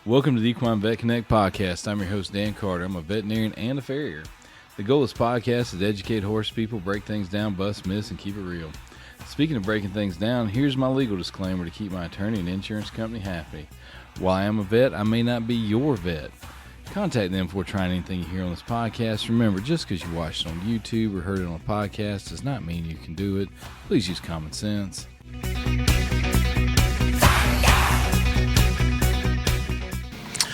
Welcome to the Equine Vet Connect podcast. I'm your host, Dan Carter. I'm a veterinarian and a farrier. The goal of this podcast is to educate horse people, break things down, bust myths, and keep it real. Speaking of breaking things down, here's my legal disclaimer to keep my attorney and insurance company happy. While I am a vet, I may not be your vet. Contact them before trying anything you hear on this podcast. Remember, just because you watched it on YouTube or heard it on a podcast does not mean you can do it. Please use common sense.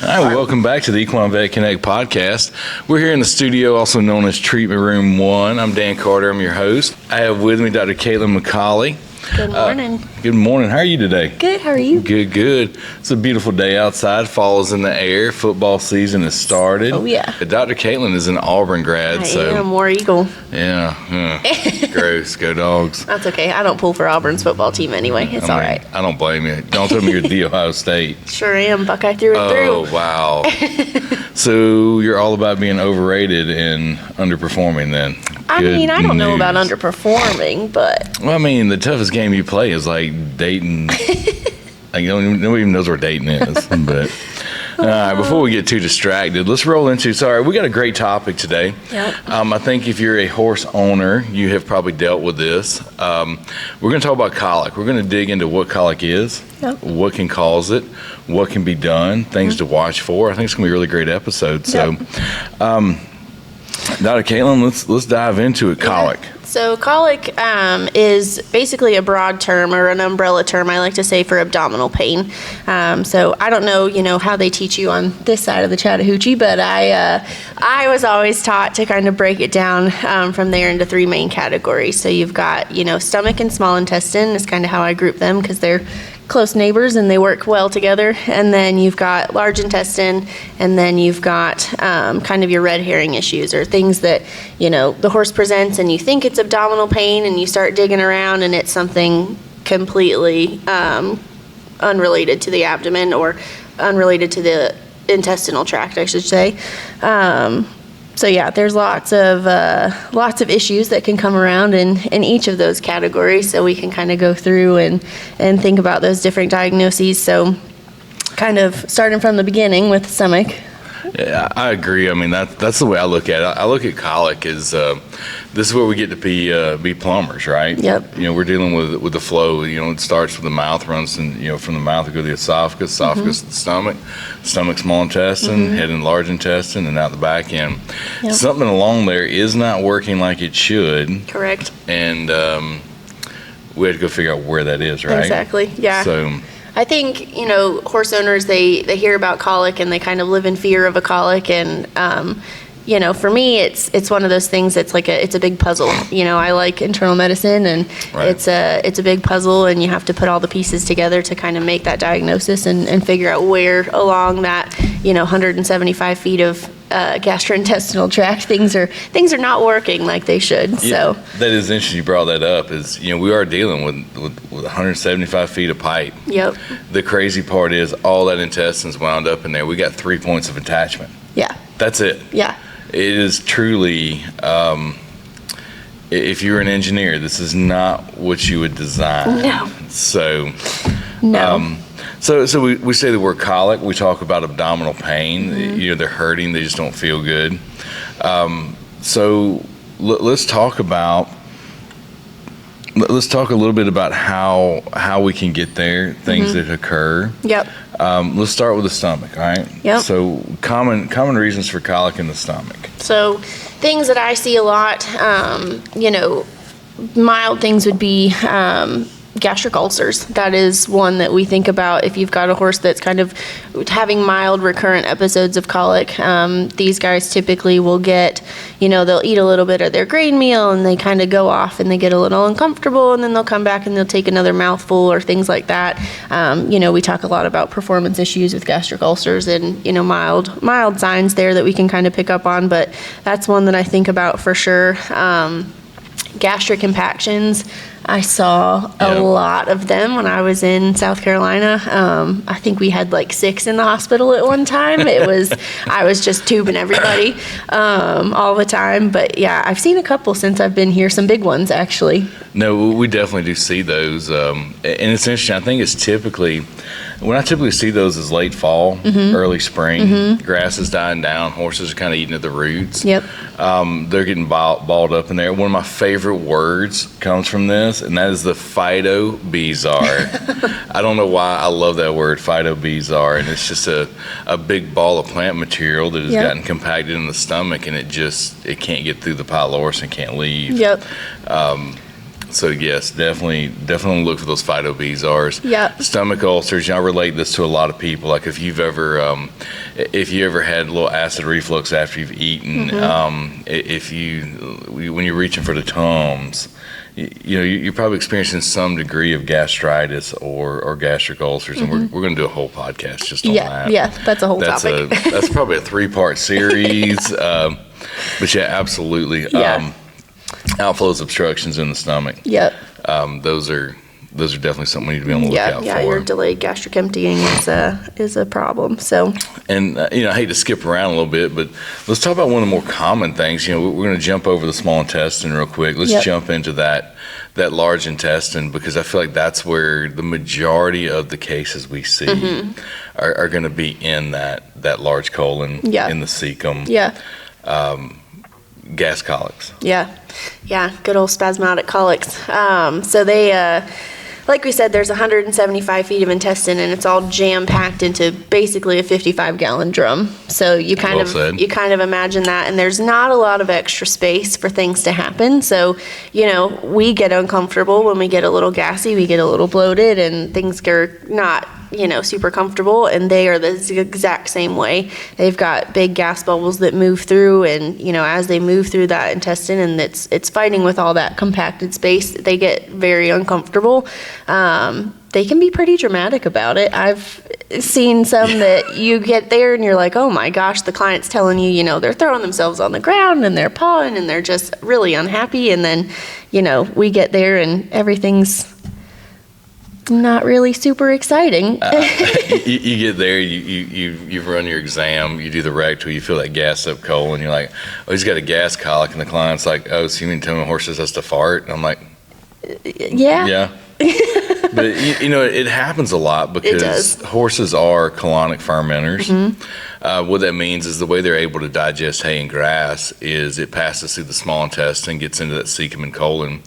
All right, welcome back to the Equine Vet Connect podcast. We're here in the studio, also known as Treatment Room 1. I'm Dan Carter. I'm your host. I have with me Dr. Caitlyn McCaulley. Good morning. Good morning. How are you today? Good. How are you? Good. It's a beautiful day outside. Fall is in the air. Football season has started. Oh, yeah. Dr. Caitlyn is an Auburn grad. I am War Eagle. Yeah. Gross. Go Dogs. That's okay. I don't pull for Auburn's football team anyway. It's all right. I don't blame you. Don't tell me you're the Ohio State. Sure am. Buckeye through and through. Oh, wow. So you're all about being overrated and underperforming then? I mean, I don't know about underperforming, but... Well, I mean, the toughest game you play is like Dayton. Like, nobody even knows where Dayton is. But before we get too distracted, let's roll into... Sorry, we got a great topic today. Yep. I think if you're a horse owner, you have probably dealt with this. We're going to talk about colic. We're going to dig into what colic is, what can cause it, what can be done, things to watch for. I think it's going to be a really great episode. So... Dr. Caitlyn, let's dive into it. Colic. Yeah. So colic is basically a broad term or an umbrella term, I like to say, for abdominal pain. So I don't know, how they teach you on this side of the Chattahoochee, but I was always taught to kind of break it down from there into three main categories. So you've got, stomach and small intestine is kind of how I group them because they're close neighbors and they work well together. And then you've got large intestine, and then you've got kind of your red herring issues or things that, the horse presents and you think it's abdominal pain and you start digging around and it's something completely unrelated to the abdomen or unrelated to the intestinal tract, I should say. So yeah, there's lots of issues that can come around in each of those categories. So we can kind of go through and think about those different diagnoses. So kind of starting from the beginning with the stomach. Yeah, I agree. I mean, that's the way I look at it. I look at colic as this is where we get to be plumbers, right? Yep. We're dealing with the flow. It starts with the mouth, runs from the mouth to go to the esophagus, to the stomach, small intestine, head and large intestine, and out the back end. Yep. Something along there is not working like it should. Correct. And we had to go figure out where that is, right? Exactly. Yeah. So I think, horse owners, they hear about colic and they kind of live in fear of a colic. And, for me, it's one of those things that's like it's a big puzzle. I like internal medicine and it's a big puzzle, and you have to put all the pieces together to kind of make that diagnosis and figure out where along that, 175 feet of gastrointestinal tract things are not working like they should. Yeah, So that is interesting you brought that up. Is we are dealing with 175 feet of pipe. Yep. The crazy part is all that intestine's wound up in there. We got 3 points of attachment. Yeah. That's it. Yeah. It is truly, if you're an engineer, this is not what you would design. No. So, No. So we say the word colic. We talk about abdominal pain. They're hurting. They just don't feel good. So let's talk a little bit about how we can get there. Things that occur. Yep. Let's start with the stomach. All right. Yep. So common reasons for colic in the stomach. So things that I see a lot, mild things would be gastric ulcers. That is one that we think about if you've got a horse that's kind of having mild recurrent episodes of colic. These guys typically will get, they'll eat a little bit of their grain meal and they kind of go off and they get a little uncomfortable, and then they'll come back and they'll take another mouthful or things like that. We talk a lot about performance issues with gastric ulcers and, mild signs there that we can kind of pick up on, but that's one that I think about for sure. Gastric impactions, I saw a lot of them when I was in South Carolina. I think we had like 6 in the hospital at one time. I was just tubing everybody all the time. But yeah, I've seen a couple since I've been here, some big ones actually. No, we definitely do see those. And it's interesting. I think it's typically, when I typically see those is late fall, early spring. Grass is dying down. Horses are kind of eating at the roots. Yep. They're getting balled up in there. One of my favorite words comes from this, and that is the phytobizar. I don't know why I love that word, phytobizar, and it's just a big ball of plant material that has gotten compacted in the stomach, and it can't get through the pylorus and can't leave. Yep. So yes, definitely look for those phytobizars. Yeah. Stomach ulcers. I relate this to a lot of people. Like if you ever had a little acid reflux after you've eaten, when you're reaching for the Tums, you're probably experiencing some degree of gastritis or gastric ulcers, and we're going to do a whole podcast just on that. Yeah, that's a whole topic. That's probably a 3-part series. But yeah, absolutely. Yeah. Outflows, obstructions in the stomach. Yep. Those are definitely something we need to be on the lookout for. Yeah, your delayed gastric emptying is a problem. So. And I hate to skip around a little bit, but let's talk about one of the more common things. We're going to jump over the small intestine real quick. Let's jump into that large intestine, because I feel like that's where the majority of the cases we see are going to be in that large colon, in the cecum. Yeah. Gas colics. Yeah, good old spasmodic colics. So they, like we said, there's 175 feet of intestine, and it's all jam-packed into basically a 55-gallon drum. So you kind of imagine that, and there's not a lot of extra space for things to happen. So, we get uncomfortable when we get a little gassy, we get a little bloated, and things are not super comfortable, and they are the exact same way. They've got big gas bubbles that move through, and as they move through that intestine and it's fighting with all that compacted space, they get very uncomfortable. They can be pretty dramatic about it. I've seen some that you get there and you're like, oh my gosh, the client's telling you, they're throwing themselves on the ground and they're pawing and they're just really unhappy, and then we get there and everything's not really super exciting. You get there, you run your exam, you do the rectal, you feel that gas up colon, you're like, oh, he's got a gas colic, and the client's like, oh, so you mean to tell me a horse has to fart? And I'm like, yeah. But it happens a lot because horses are colonic fermenters. What that means is the way they're able to digest hay and grass is it passes through the small intestine, gets into that cecum and colon,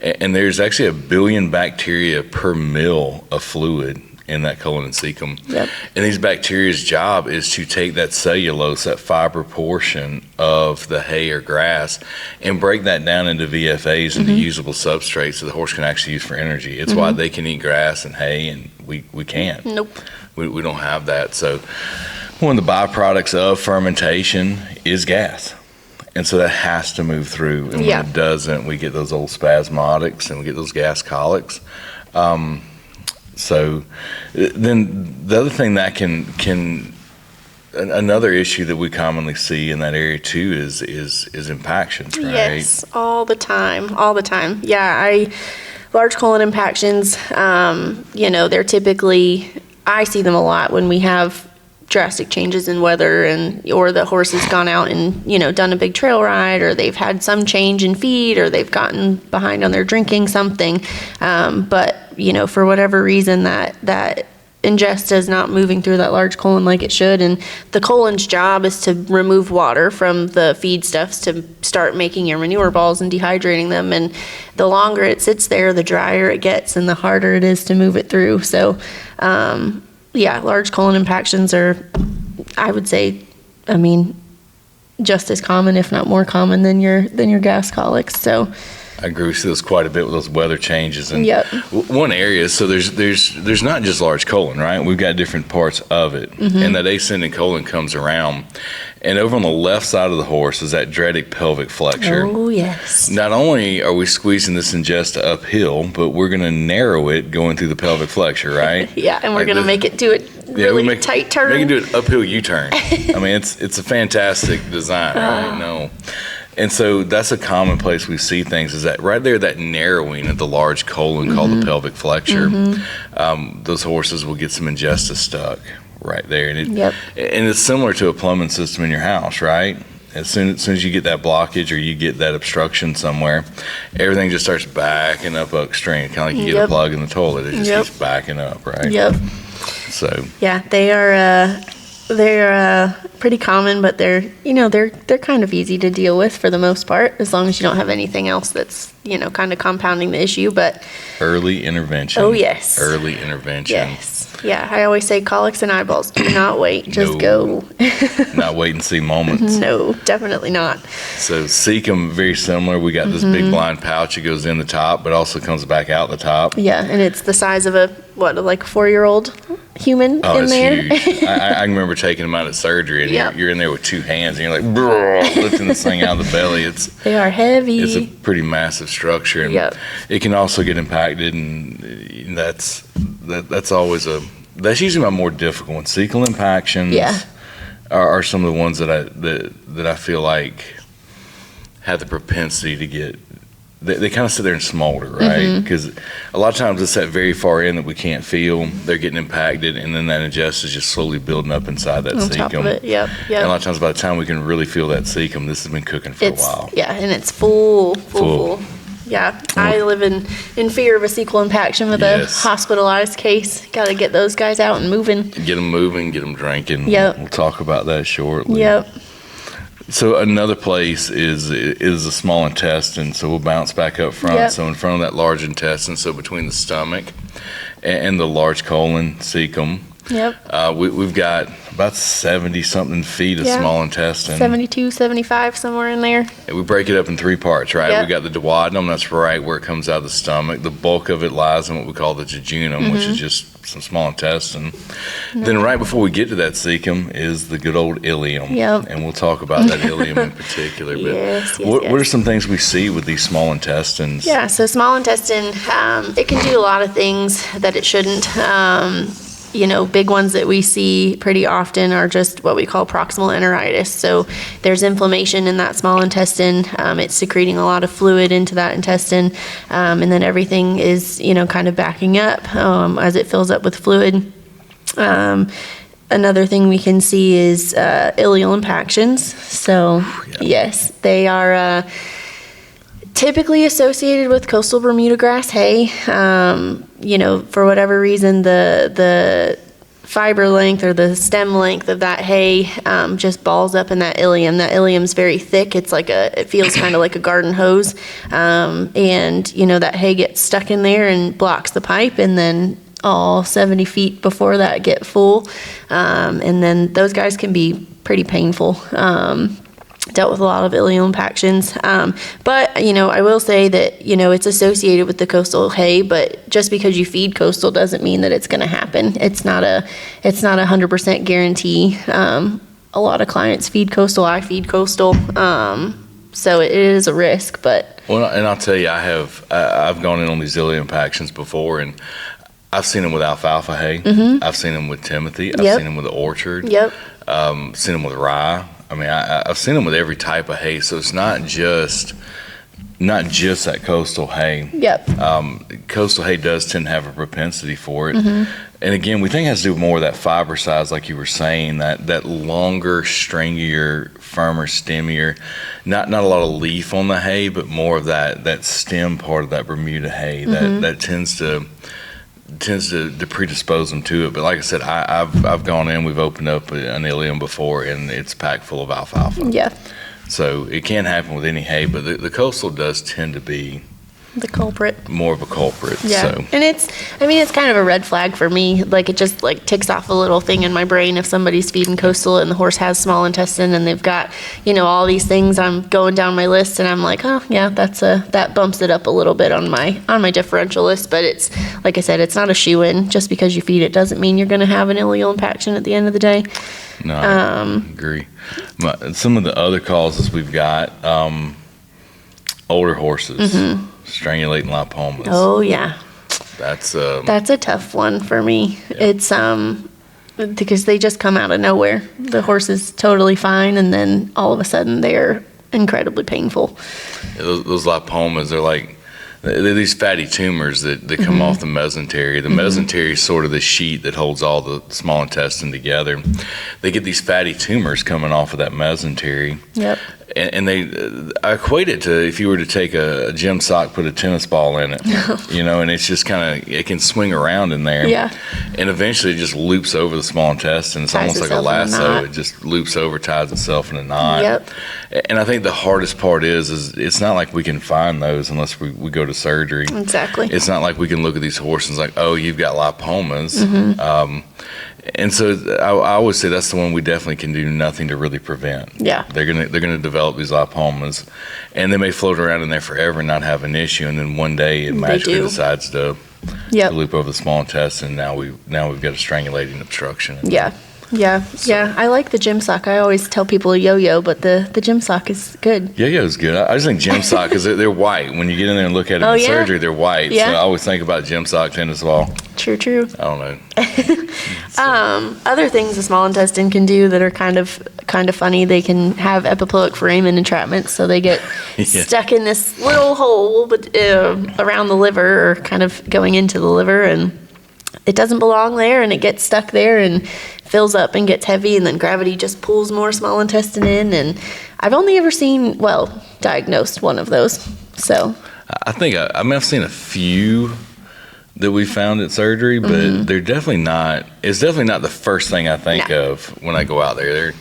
and there's actually 1 billion bacteria per mil of fluid in that colon and cecum. Yep. And these bacteria's job is to take that cellulose, that fiber portion of the hay or grass, and break that down into VFAs, into usable substrates so the horse can actually use for energy. It's why they can eat grass and hay and we can't. Nope. We don't have that. So one of the byproducts of fermentation is gas. And so that has to move through. And when it doesn't, we get those old spasmodics and we get those gas colics. So then the other thing that can another issue that we commonly see in that area too is impactions, right? Yes, all the time. Yeah, large colon impactions, they're typically, I see them a lot when we have drastic changes in weather or the horse has gone out and done a big trail ride, or they've had some change in feed, or they've gotten behind on their drinking something, but for whatever reason that ingesta is not moving through that large colon like it should, and the colon's job is to remove water from the feedstuffs to start making your manure balls and dehydrating them, and the longer it sits there, the drier it gets and the harder it is to move it through. So large colon impactions are, I would say, just as common, if not more common than your gas colics. So I agree. We see those quite a bit with those weather changes. And one area, so there's not just large colon, right? We've got different parts of it. And that ascending colon comes around. And over on the left side of the horse is that dreaded pelvic flexure. Oh, yes. Not only are we squeezing this ingesta uphill, but we're going to narrow it going through the pelvic flexure, right? And we're going to make it do it really tight turn. Make it do an uphill U-turn. It's a fantastic design, right? No. And so that's a common place we see things, is that right there, that narrowing of the large colon called the pelvic flexure. Those horses will get some ingestus stuck right there. And it's similar to a plumbing system in your house, right? As soon as you get that blockage or you get that obstruction somewhere, everything just starts backing up upstream, kind of like you get a plug in the toilet. It just keeps backing up, right? So yeah, they're pretty common, but they're kind of easy to deal with for the most part, as long as you don't have anything else that's kind of compounding the issue. But early intervention. Oh yes. Early intervention. Yes. Yeah, I always say colics and eyeballs. Do not wait. Just go. Not wait and see moments. No, definitely not. So cecum, very similar. We got this big blind pouch that goes in the top, but also comes back out the top. Yeah, and it's the size of a 4-year-old human in there. Huge. I can remember taking them out at surgery, and you're in there with 2 hands, and you're like lifting this thing out of the belly. They are heavy. It's a pretty massive structure, and it can also get impacted, and that's always that's usually my more difficult one. Cecal impactions are some of the ones that I feel like have the propensity to get. They kind of sit there and smolder, right? Because a lot of times it's that very far in that we can't feel. They're getting impacted, and then that ingest is just slowly building up inside that cecum. On top of it, And a lot of times by the time we can really feel that cecum, this has been cooking for a while. Yeah, and it's full. Yeah, I live in fear of a cecal impaction with a hospitalized case. Got to get those guys out and moving. Get them moving, get them drinking. We'll talk about that shortly. So another place is the small intestine. So we'll bounce back up front. So in front of that large intestine, so between the stomach and the large colon, cecum. We've got about 70-something feet of small intestine. 72, 75, somewhere in there. And we break it up in 3 parts, right? We got the duodenum, that's right where it comes out of the stomach. The bulk of it lies in what we call the jejunum, which is just some small intestine. Then right before we get to that cecum is the good old ileum. And we'll talk about that ileum in particular. But what are some things we see with these small intestines? Yeah, so small intestine, it can do a lot of things that it shouldn't. Big ones that we see pretty often are just what we call proximal enteritis. So there's inflammation in that small intestine. It's secreting a lot of fluid into that intestine, and then everything is, kind of backing up as it fills up with fluid. Another thing we can see is ileal impactions. So yes, they are typically associated with coastal Bermuda grass hay. For whatever reason, the fiber length or the stem length of that hay just balls up in that ileum. That ileum's very thick. It feels kind of like a garden hose. And, that hay gets stuck in there and blocks the pipe, and then all 70 feet before that get full. And then those guys can be pretty painful. Dealt with a lot of ileal impactions. But, I will say that, it's associated with the coastal hay, but just because you feed coastal doesn't mean that it's going to happen. It's not a 100% guarantee. A lot of clients feed coastal. I feed coastal. So it is a risk, but. Well, and I'll tell you, I've gone in on these ileal impactions before, and I've seen them with alfalfa hay. I've seen them with Timothy. I've seen them with the orchard. Seen them with rye. I mean, I've seen them with every type of hay, so it's not just that coastal hay. Coastal hay does tend to have a propensity for it. And again, we think it has to do with more of that fiber size, like you were saying, that longer, stringier, firmer, stemmier. Not a lot of leaf on the hay, but more of that stem part of that Bermuda hay that tends to predispose them to it. But like I said, I've gone in, we've opened up an ileum before, and it's packed full of alfalfa. So it can happen with any hay, but the coastal does tend to be the culprit. More of a culprit. So. And it's kind of a red flag for me. Like, it just ticks off a little thing in my brain if somebody's feeding coastal and the horse has small intestine and they've got, all these things. I'm going down my list and I'm like, oh yeah, that bumps it up a little bit on my differential list. But it's, like I said, it's not a shoe-in. Just because you feed it doesn't mean you're going to have an ileal impaction at the end of the day. No, I agree. Some of the other causes we've got, older horses. Strangulating lipomas. Oh yeah, that's a tough one for me. It's because they just come out of nowhere. The horse is totally fine, and then all of a sudden they're incredibly painful. Those lipomas are they're these fatty tumors that come off the mesentery. The mesentery is sort of the sheet that holds all the small intestine together. They get these fatty tumors coming off of that mesentery. Yep. And I equate it to if you were to take a gym sock, put a tennis ball in it, and it's just it can swing around in there. Yeah. And eventually it just loops over the small intestine. It's almost like a lasso. It just loops over, ties itself in a knot. Yep. And I think the hardest part is it's not like we can find those unless we go to surgery. Exactly. It's not like we can look at these horses like, oh, you've got lipomas. And so I always say that's the one we definitely can do nothing to really prevent. Yeah. They're gonna develop these lipomas, and they may float around in there forever and not have an issue, and then one day it magically decides to loop over the small intestine. Now we've got a strangulating obstruction. Yeah. I like the gym sock. I always tell people yo-yo, but the gym sock is good. Yo-yo's good. I just think gym sock because they're white. When you get in there and look at them in surgery, they're white. Yeah. So I always think about gym sock, tennis ball. True. I don't know. Other things the small intestine can do that are kind of funny. They can have epiploic foramen entrapment, so they get stuck in this little hole around the liver, or kind of going into the liver, and it doesn't belong there, and it gets stuck there and fills up and gets heavy, and then gravity just pulls more small intestine in. And I've only ever diagnosed one of those. So I think I've seen a few that we found at surgery, but they're definitely not. It's definitely not the first thing I think of when I go out there.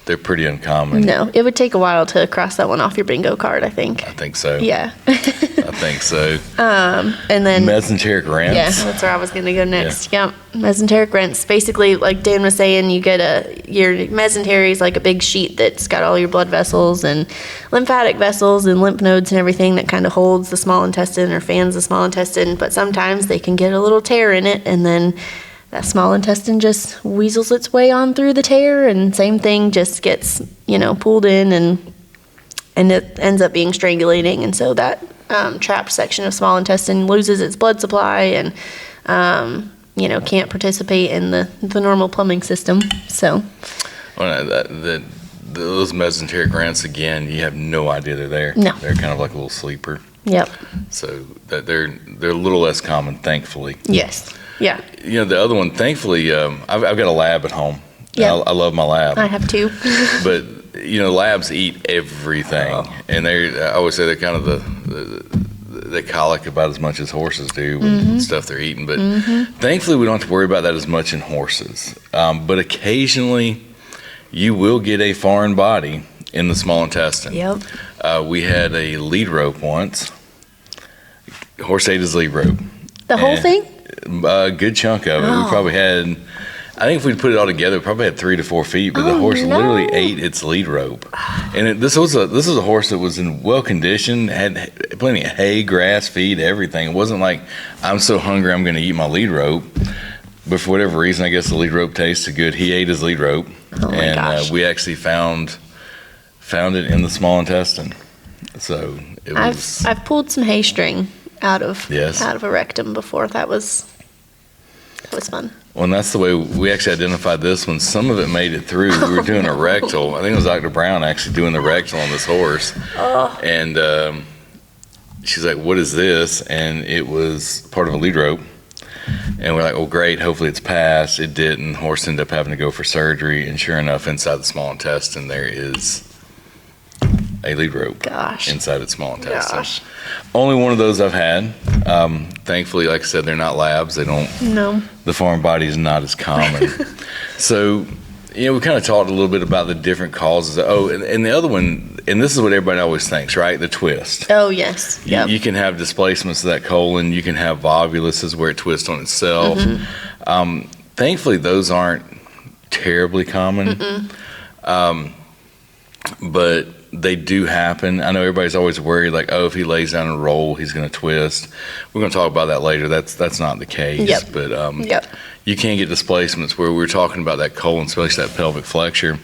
They're pretty uncommon. No, it would take a while to cross that one off your bingo card, I think. I think so. Yeah. I think so. And then mesenteric rents. Yeah, that's where I was going to go next. Yeah. Mesenteric rents. Basically, like Dan was saying, you get your mesentery is like a big sheet that's got all your blood vessels and lymphatic vessels and lymph nodes and everything that kind of holds the small intestine or fans the small intestine. But sometimes they can get a little tear in it, and then that small intestine just weasels its way on through the tear, and same thing, just gets, pulled in, and it ends up being strangulating. And so that trapped section of small intestine loses its blood supply and, can't participate in the normal plumbing system. So, those mesenteric rents, again, you have no idea they're there. No. They're kind of like a little sleeper. Yep. So they're a little less common, thankfully. Yes. Yeah. The other one, thankfully, I've got a lab at home. Yeah. I love my lab. I have too. But, labs eat everything. And I always say they're kind of they colic about as much as horses do with stuff they're eating. But thankfully, we don't have to worry about that as much in horses. But occasionally, you will get a foreign body in the small intestine. Yep. We had a lead rope once. Horse ate his lead rope. The whole thing? A good chunk of it. We probably had, I think if we put it all together, we probably had 3 to 4 feet, but the horse literally ate its lead rope. And this was a horse that was in well condition, had plenty of hay, grass, feed, everything. It wasn't like, I'm so hungry I'm going to eat my lead rope. But for whatever reason, I guess the lead rope tasted good. He ate his lead rope. Oh my gosh. We actually found it in the small intestine. So it was. I've pulled some hay string out of a rectum before. That was fun. Well, and that's the way we actually identified this one. Some of it made it through. We were doing a rectal. I think it was Dr. Brown actually doing the rectal on this horse. Oh. And she's like, what is this? And it was part of a lead rope. And we're like, oh, great. Hopefully it's passed. It didn't. Horse ended up having to go for surgery. And sure enough, inside the small intestine, there is a lead rope inside its small intestine. Gosh. Only one of those I've had. Thankfully, like I said, they're not labs. They don't. No. The foreign body is not as common. So, we kind of talked a little bit about the different causes. Oh, and the other one, and this is what everybody always thinks, right? The twist. Oh, yes. Yep. You can have displacements of that colon. You can have volvuluses where it twists on itself. Thankfully, those aren't terribly common. But they do happen. I know everybody's always worried, like, oh, if he lays down and roll, he's going to twist. We're going to talk about that later. That's not the case. Yep. But you can get displacements where we were talking about that colon, especially that pelvic flexure.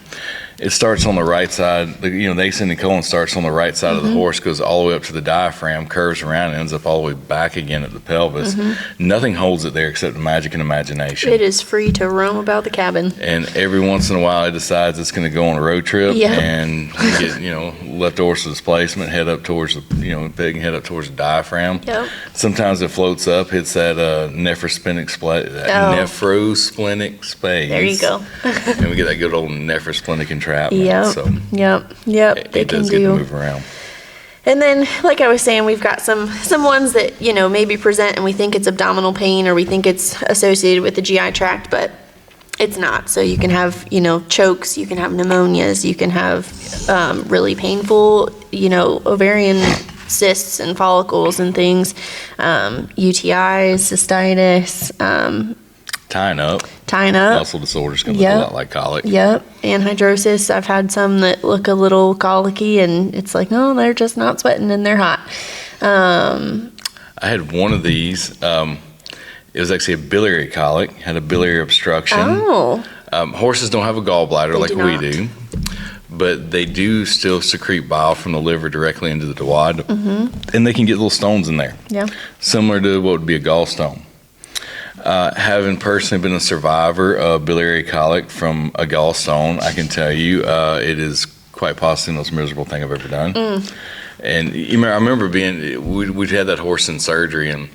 it starts on the right side. The ascending colon starts on the right side of the horse, goes all the way up to the diaphragm, curves around, and ends up all the way back again at the pelvis. Nothing holds it there except magic and imagination. It is free to roam about the cabin. And every once in a while, it decides it's going to go on a road trip, and get left dorsal displacement, head up towards the pig, and head up towards the diaphragm. Yep. Sometimes it floats up, hits that nephrosplenic space. There you go. And we get that good old nephrosplenic entrapment. Yep. So Yep. It does get to move around. And then, like I was saying, we've got some ones that, maybe present and we think it's abdominal pain or we think it's associated with the GI tract, but it's not. So you can have, chokes, you can have pneumonias, you can have really painful, ovarian cysts and follicles and things, UTIs, cystitis, tying up. Muscle disorders can look a lot like colic. Yep. Anhidrosis. I've had some that look a little colicky, and it's like, no, they're just not sweating and they're hot. I had one of these. It was actually a biliary colic. Had a biliary obstruction. Oh. Horses don't have a gallbladder like we do, but they do still secrete bile from the liver directly into the duodenum, and they can get little stones in there. Yeah. Similar to what would be a gallstone. Having personally been a survivor of biliary colic from a gallstone, I can tell you it is quite possibly the most miserable thing I've ever done. And I remember we'd had that horse in surgery, and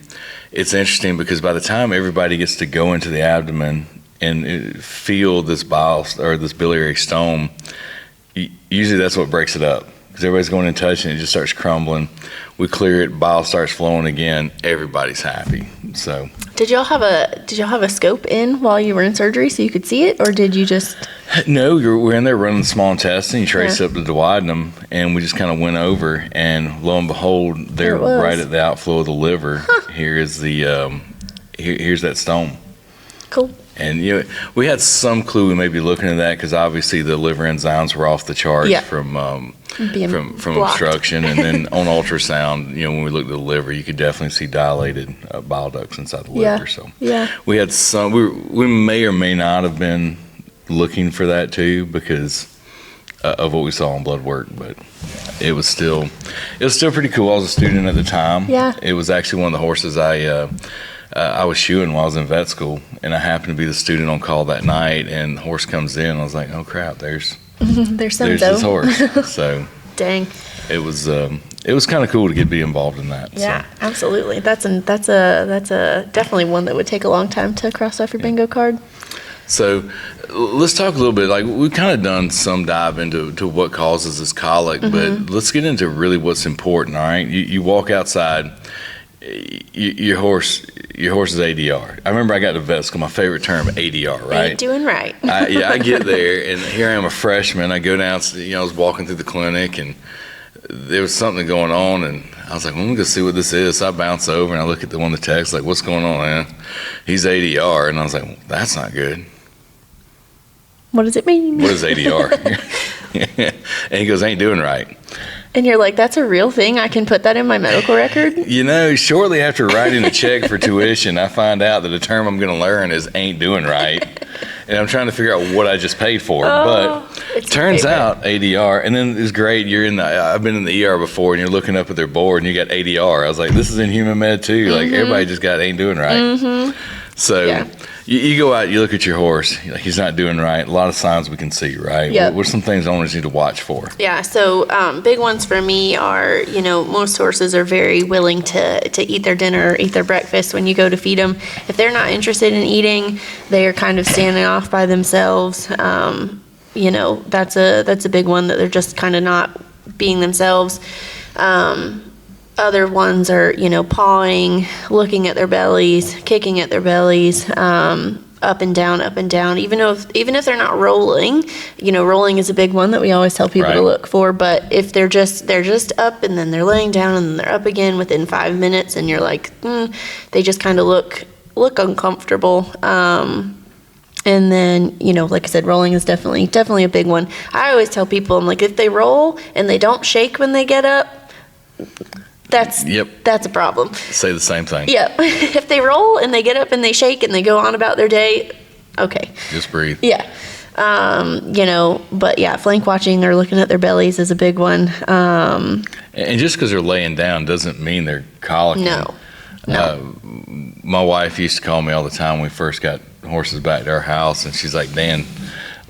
it's interesting because by the time everybody gets to go into the abdomen and feel this bile or this biliary stone, usually that's what breaks it up. Because everybody's going and touching it, it just starts crumbling. We clear it, bile starts flowing again. Everybody's happy. So, did y'all have a scope in while you were in surgery so you could see it, or did you just? No, we're in there running the small intestine. You trace up the duodenum, and we just kind of went over, and lo and behold, there right at the outflow of the liver, here is the here's that stone. Cool. And we had some clue we may be looking at that because obviously the liver enzymes were off the charts from obstruction, and then on ultrasound, when we looked at the liver, you could definitely see dilated bile ducts inside the liver. So we had some. We may or may not have been looking for that too because of what we saw on blood work, but it was still pretty cool. I was a student at the time. Yeah, it was actually one of the horses I was shoeing while I was in vet school, and I happened to be the student on call that night, and the horse comes in, and I was like, oh crap, there's this horse. So dang, it was kind of cool to be involved in that. Yeah, so. Absolutely. That's a definitely one that would take a long time to cross off your bingo card. So let's talk a little bit, like we've kind of done some dive into what causes this colic, but let's get into really what's important. All right, you walk outside. Your horse's ADR. I remember I got to vet school, my favorite term, ADR, right? Ain't doing right. I get there, and here I am, a freshman. I go down, I was walking through the clinic, and there was something going on, and I was like, well, let me go see what this is. So I bounce over, and I look at the one of the texts, like, what's going on, man? He's ADR. And I was like, well, that's not good. What does it mean? What is ADR? And he goes, ain't doing right. And you're like, that's a real thing? I can put that in my medical record? Shortly after writing a check for tuition, I find out that a term I'm going to learn is ain't doing right. And I'm trying to figure out what I just paid for. But it turns out ADR, and then it's great. I've been in the ER before, and you're looking up at their board, and you got ADR. I was like, this is in human med too. Like, everybody just got ain't doing right. So you go out, you look at your horse, he's not doing right. A lot of signs we can see, right? Yep. What are some things owners need to watch for? Yeah, so big ones for me are, most horses are very willing to eat their dinner, eat their breakfast when you go to feed them. If they're not interested in eating, they are kind of standing off by themselves. That's a big one, that they're just kind of not being themselves. Other ones are, pawing, looking at their bellies, kicking at their bellies, up and down. Even if they're not rolling, rolling is a big one that we always tell people to look for. But if they're just up and then they're laying down and then they're up again within 5 minutes, and you're like, they just kind of look uncomfortable. And then, like I said, rolling is definitely a big one. I always tell people, I'm like, if they roll and they don't shake when they get up, that's a problem. Say the same thing. Yep. If they roll and they get up and they shake and they go on about their day, okay. Just breathe. Yeah. But yeah, flank watching or looking at their bellies is a big one. And just because they're laying down doesn't mean they're colicking. No. My wife used to call me all the time when we first got horses back to our house, and she's like, Dan,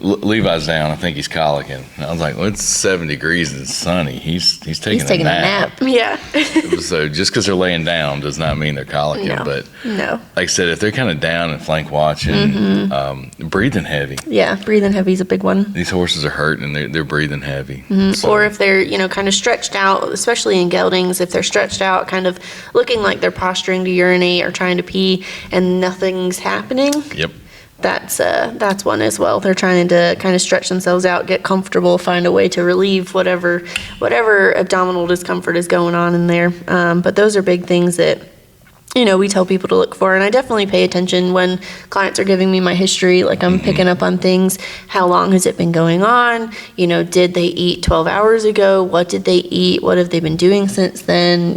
Levi's down. I think he's colicking. And I was like, well, it's 7 degrees and it's sunny. He's taking a nap. Yeah. So just because they're laying down does not mean they're colicking. No. But no. Like I said, if they're kind of down and flank watching, breathing heavy. Yeah, breathing heavy is a big one. These horses are hurting and they're breathing heavy. So, or if they're, kind of stretched out, especially in geldings, if they're stretched out, kind of looking like they're posturing to urinate or trying to pee and nothing's happening. Yep. That's one as well. They're trying to kind of stretch themselves out, get comfortable, find a way to relieve whatever abdominal discomfort is going on in there. But those are big things that, we tell people to look for. And I definitely pay attention when clients are giving me my history, like I'm picking up on things. How long has it been going on? Did they eat 12 hours ago? What did they eat? What have they been doing since then?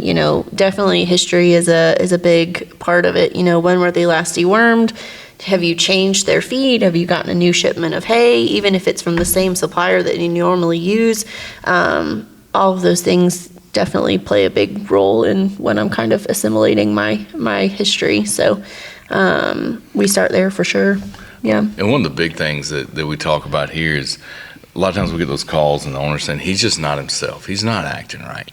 Definitely history is a big part of it. When were they last dewormed? Have you changed their feed? Have you gotten a new shipment of hay? Even if it's from the same supplier that you normally use, all of those things definitely play a big role in when I'm kind of assimilating my history. So we start there for sure. Yeah. And one of the big things that we talk about here is a lot of times we get those calls and the owner saying he's just not himself. He's not acting right.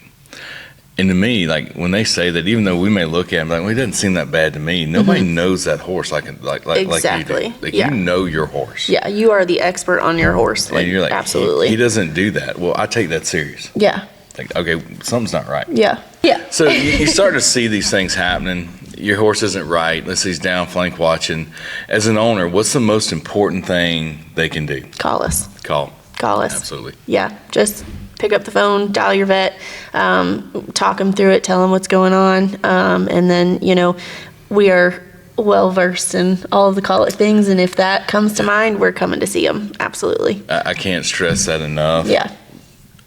And to me, like when they say that, even though we may look at him like, well, he doesn't seem that bad to me. Nobody knows that horse like exactly. you do. Like you know your horse. Yeah, you are the expert on your horse. And you're like, absolutely. He doesn't do that. Well, I take that serious. Yeah. Like, okay, something's not right. Yeah. Yeah. So you start to see these things happening. Your horse isn't right. Let's say he's down flank watching. As an owner, what's the most important thing they can do? Call us. Call us. Absolutely. Yeah. Just pick up the phone, dial your vet, talk them through it, tell them what's going on. And then, we are well versed in all of the colic things. And if that comes to mind, we're coming to see them. Absolutely. I can't stress that enough. Yeah.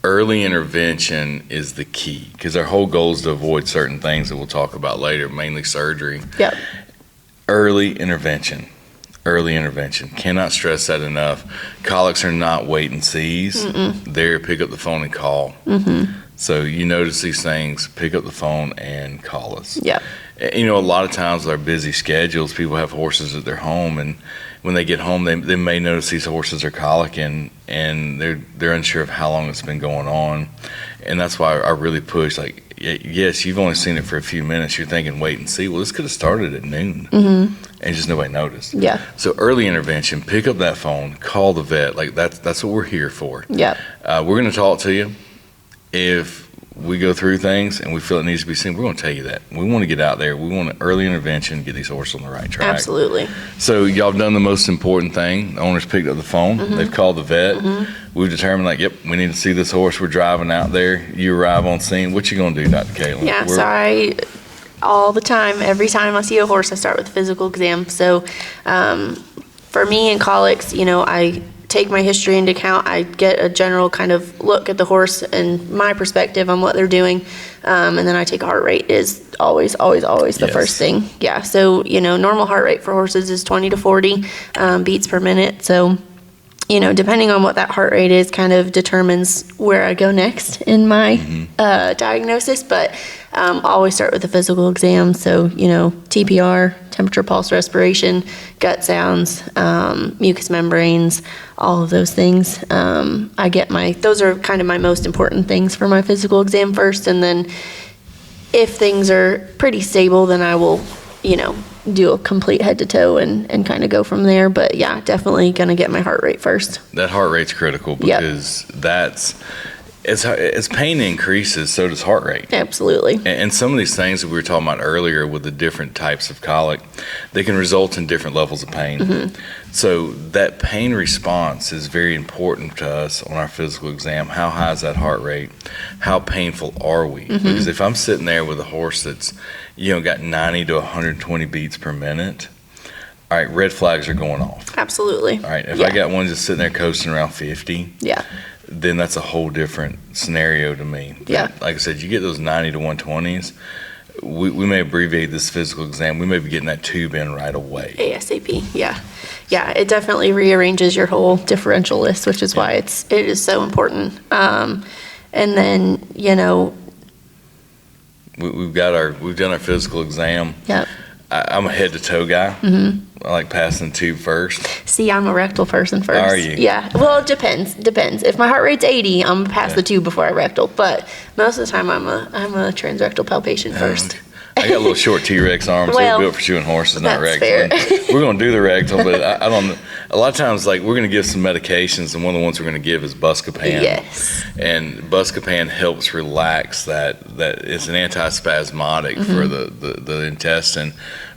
Early intervention is the key because our whole goal is to avoid certain things that we'll talk about later, mainly surgery. Yep. Early intervention. Cannot stress that enough. Colics are not wait and sees. They're pick up the phone and call. So you notice these things, pick up the phone and call us. Yeah. A lot of times with our busy schedules, people have horses at their home, and when they get home, they may notice these horses are colicking, and they're unsure of how long it's been going on. And that's why I really push, like, yes, you've only seen it for a few minutes. You're thinking, wait and see. Well, this could have started at noon, and just nobody noticed. Yeah. So early intervention, pick up that phone, call the vet. Like, that's what we're here for. Yeah. We're going to talk to you. If we go through things and we feel it needs to be seen, we're going to tell you that. We want to get out there. We want an early intervention, get these horses on the right track. Absolutely. So y'all have done the most important thing. The owner's picked up the phone. They've called the vet. We've determined, like, yep, we need to see this horse. We're driving out there. You arrive on scene. What you going to do, Dr. Caitlyn? Yeah, all the time, every time I see a horse, I start with a physical exam. So for me in colics, I take my history into account. I get a general kind of look at the horse and my perspective on what they're doing. And then I take a heart rate is always the first thing. Yeah. So, normal heart rate for horses is 20 to 40 beats per minute. So, depending on what that heart rate is kind of determines where I go next in my diagnosis. But always start with a physical exam. So, TPR, temperature, pulse, respiration, gut sounds, mucous membranes, all of those things. Those are kind of my most important things for my physical exam first. And then if things are pretty stable, then I will, do a complete head to toe and kind of go from there. But yeah, definitely going to get my heart rate first. That heart rate's critical because as pain increases, so does heart rate. Absolutely. And some of these things that we were talking about earlier with the different types of colic, they can result in different levels of pain. So that pain response is very important to us on our physical exam. How high is that heart rate? How painful are we? Because if I'm sitting there with a horse that's, got 90 to 120 beats per minute, all right, red flags are going off. Absolutely. All right, if I got one just sitting there coasting around 50, then that's a whole different scenario to me. Yeah. Like I said, you get those 90 to 120s, we may abbreviate this physical exam. We may be getting that tube in right away. ASAP, yeah. Yeah, it definitely rearranges your whole differential list, which is why it is so important. And then, we've done our physical exam. Yep. I'm a head to toe guy. Mm-hmm. I like passing the tube first. See, I'm a rectal person first. Are you? Yeah. Well, it depends. If my heart rate's 80, I'm gonna pass the tube before I rectal. But most of the time, I'm a transrectal palpation first. I got a little short T-Rex arms. Well, they're built for shoeing horses, not rectal. Fair. We're going to do the rectal, but I don't. A lot of times, like, we're going to give some medications, and one of the ones we're going to give is Buscopan. Yes. And Buscopan helps relax that it's an antispasmodic for the intestine,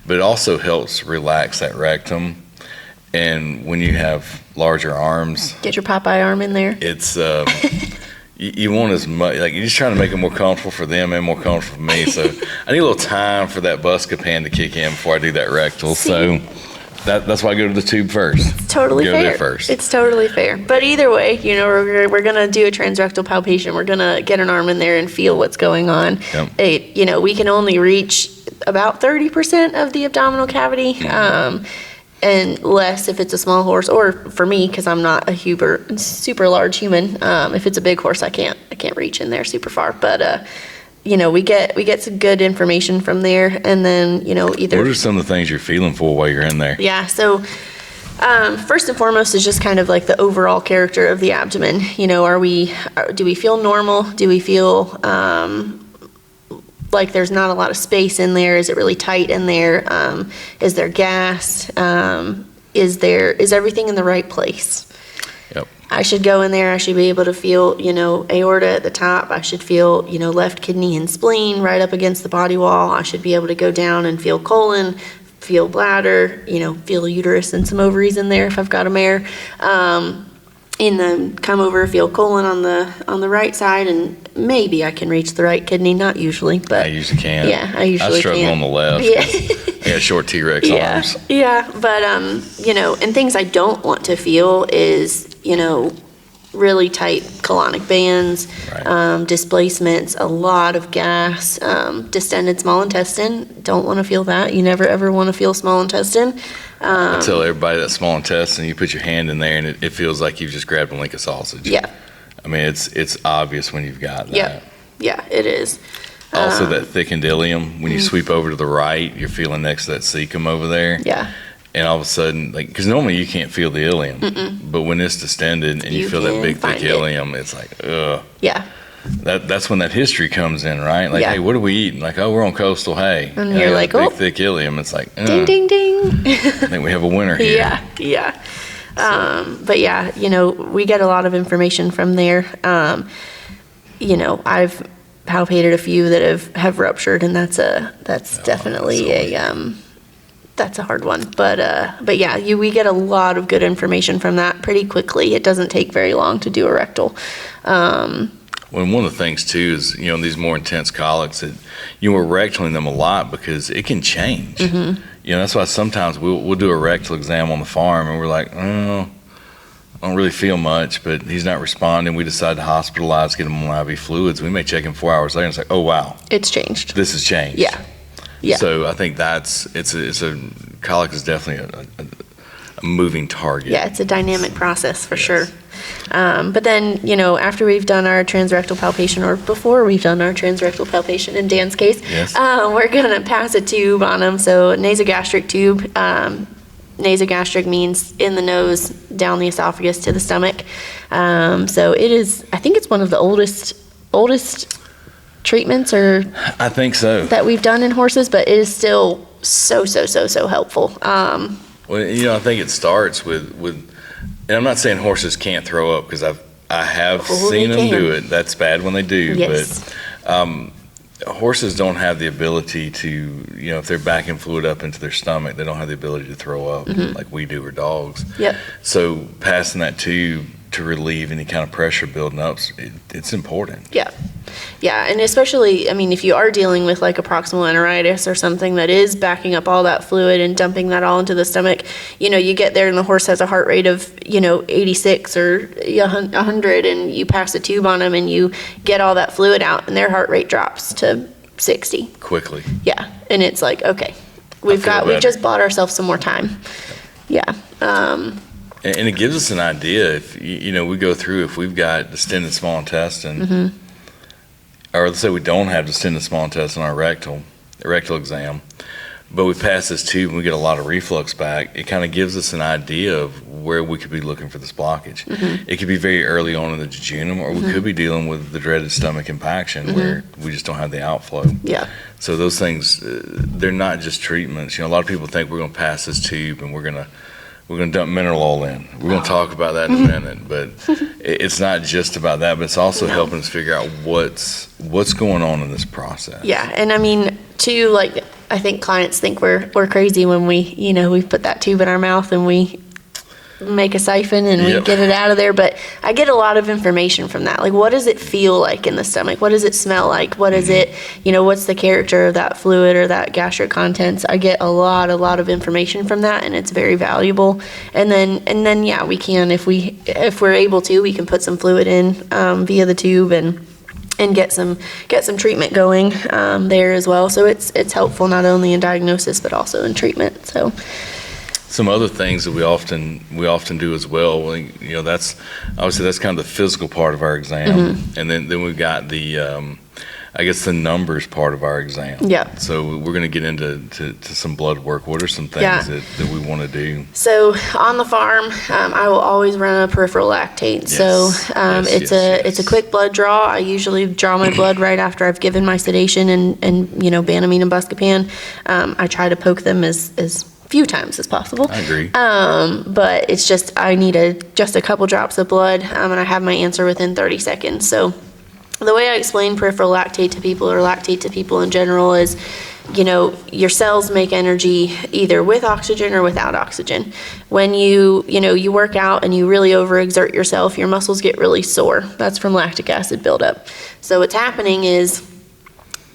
but it also helps relax that rectum. And when you have larger arms, get your Popeye arm in there. It's you want as much, like, you're just trying to make it more comfortable for them and more comfortable for me. So I need a little time for that Buscopan to kick in before I do that rectal. So that's why I go to the tube first. It's totally fair. Go there first. It's totally fair. But either way, we're gonna do a transrectal palpation. We're gonna get an arm in there and feel what's going on. Yep. We can only reach about 30% of the abdominal cavity. And less if it's a small horse, or for me, because I'm not a super large human. If it's a big horse, I can't reach in there super far. But we get some good information from there, and then either. What are some of the things you're feeling for while you're in there? Yeah. So first and foremost is just kind of like the overall character of the abdomen. Do we feel normal? Do we feel like there's not a lot of space in there? Is it really tight in there? Is there gas? Is everything in the right place? Yep. I should go in there. I should be able to feel, aorta at the top. I should feel, left kidney and spleen right up against the body wall. I should be able to go down and feel colon, feel bladder, feel uterus and some ovaries in there if I've got a mare. And then come over, feel colon on the right side, and maybe I can reach the right kidney. Not usually, but I usually can. Yeah, I usually struggle can. on the left. Yeah, I got short T-Rex arms. Yeah, but and things I don't want to feel is really tight colonic bands, right. Displacements, a lot of gas, distended small intestine. Don't want to feel that. You never ever want to feel small intestine. I tell everybody that small intestine, you put your hand in there and it feels like you've just grabbed a link of sausage. Yeah. I mean, it's obvious when you've got that. Yeah, it is. Also, that thickened ileum, when you sweep over to the right, you're feeling next to that cecum over there. Yeah. And all of a sudden, because normally you can't feel the ileum, but when it's distended and you feel that big, thick ileum, it's like, ugh. Yeah. That's when that history comes in, right? Like, hey, what are we eating? Like, we're on coastal hay. And you're like, big, thick ileum. It's like, ding, ding, ding. I think we have a winner here. Yeah. But yeah, we get a lot of information from there. I've palpated a few that have ruptured, and that's definitely that's a hard one. But yeah, we get a lot of good information from that pretty quickly. It doesn't take very long to do a rectal. Well, one of the things too is, these more intense colics that we're rectaling them a lot because it can change. Mm-hmm. That's why sometimes we'll do a rectal exam on the farm and we're like, I don't really feel much, but he's not responding. We decide to hospitalize, get him on IV fluids. We may check him 4 hours later and it's like, oh wow, it's changed. This has changed. Yeah. So I think it's a colic is definitely a moving target. Yeah, it's a dynamic process for sure. But then, after we've done our transrectal palpation, or before we've done our transrectal palpation in Dan's case, we're going to pass a tube on him. So nasogastric tube. Nasogastric means in the nose, down the esophagus to the stomach. So it is, I think it's one of the oldest treatments, or I think so, that we've done in horses, but it is still so helpful. Well, I think it starts with, and I'm not saying horses can't throw up, because I have seen them do it. That's bad when they do. Yes. But horses don't have the ability to, if they're backing fluid up into their stomach, they don't have the ability to throw up like we do, or dogs. Yep. So passing that tube to relieve any kind of pressure building up, it's important. Yeah, and especially, if you are dealing with like a proximal enteritis or something that is backing up all that fluid and dumping that all into the stomach, you get there and the horse has a heart rate of, 86 or 100, and you pass a tube on them and you get all that fluid out and their heart rate drops to 60 quickly. Yeah, and it's like, okay, we just bought ourselves some more time. Yeah. And it gives us an idea if we go through, if we've got distended small intestine, or let's say we don't have distended small intestine on our rectal exam, but we pass this tube and we get a lot of reflux back, it kind of gives us an idea of where we could be looking for this blockage. It could be very early on in the jejunum, or we could be dealing with the dreaded stomach impaction where we just don't have the outflow. Yeah. So those things, they're not just treatments. A lot of people think we're going to pass this tube and we're going to dump mineral oil in. We're going to talk about that in a minute, but it's not just about that, but it's also helping us figure out what's going on in this process. Yeah, and I mean, too, like, I think clients think we're crazy when we put that tube in our mouth and we make a siphon and we get it out of there, but I get a lot of information from that. Like, what does it feel like in the stomach? What does it smell like? What is it, what's the character of that fluid or that gastric contents? I get a lot of information from that, and it's very valuable. And then yeah, we can, if we're able to, we can put some fluid in via the tube and get some treatment going there as well. So it's helpful not only in diagnosis but also in treatment. So some other things that we often do as well, that's obviously that's kind of the physical part of our exam, and then we've got the I guess the numbers part of our exam. Yeah. So we're going to get into some blood work. What are some things that we want to do? So on the farm, I will always run a peripheral lactate. Yes. It's a quick blood draw. I usually draw my blood right after I've given my sedation and Banamine and Buscopan. I try to poke them as few times as possible. I agree. But it's just, I need just a couple drops of blood, and I have my answer within 30 seconds. So the way I explain peripheral lactate to people, or lactate to people in general, is, your cells make energy either with oxygen or without oxygen. When you work out and you really overexert yourself, your muscles get really sore. That's from lactic acid buildup. So what's happening is,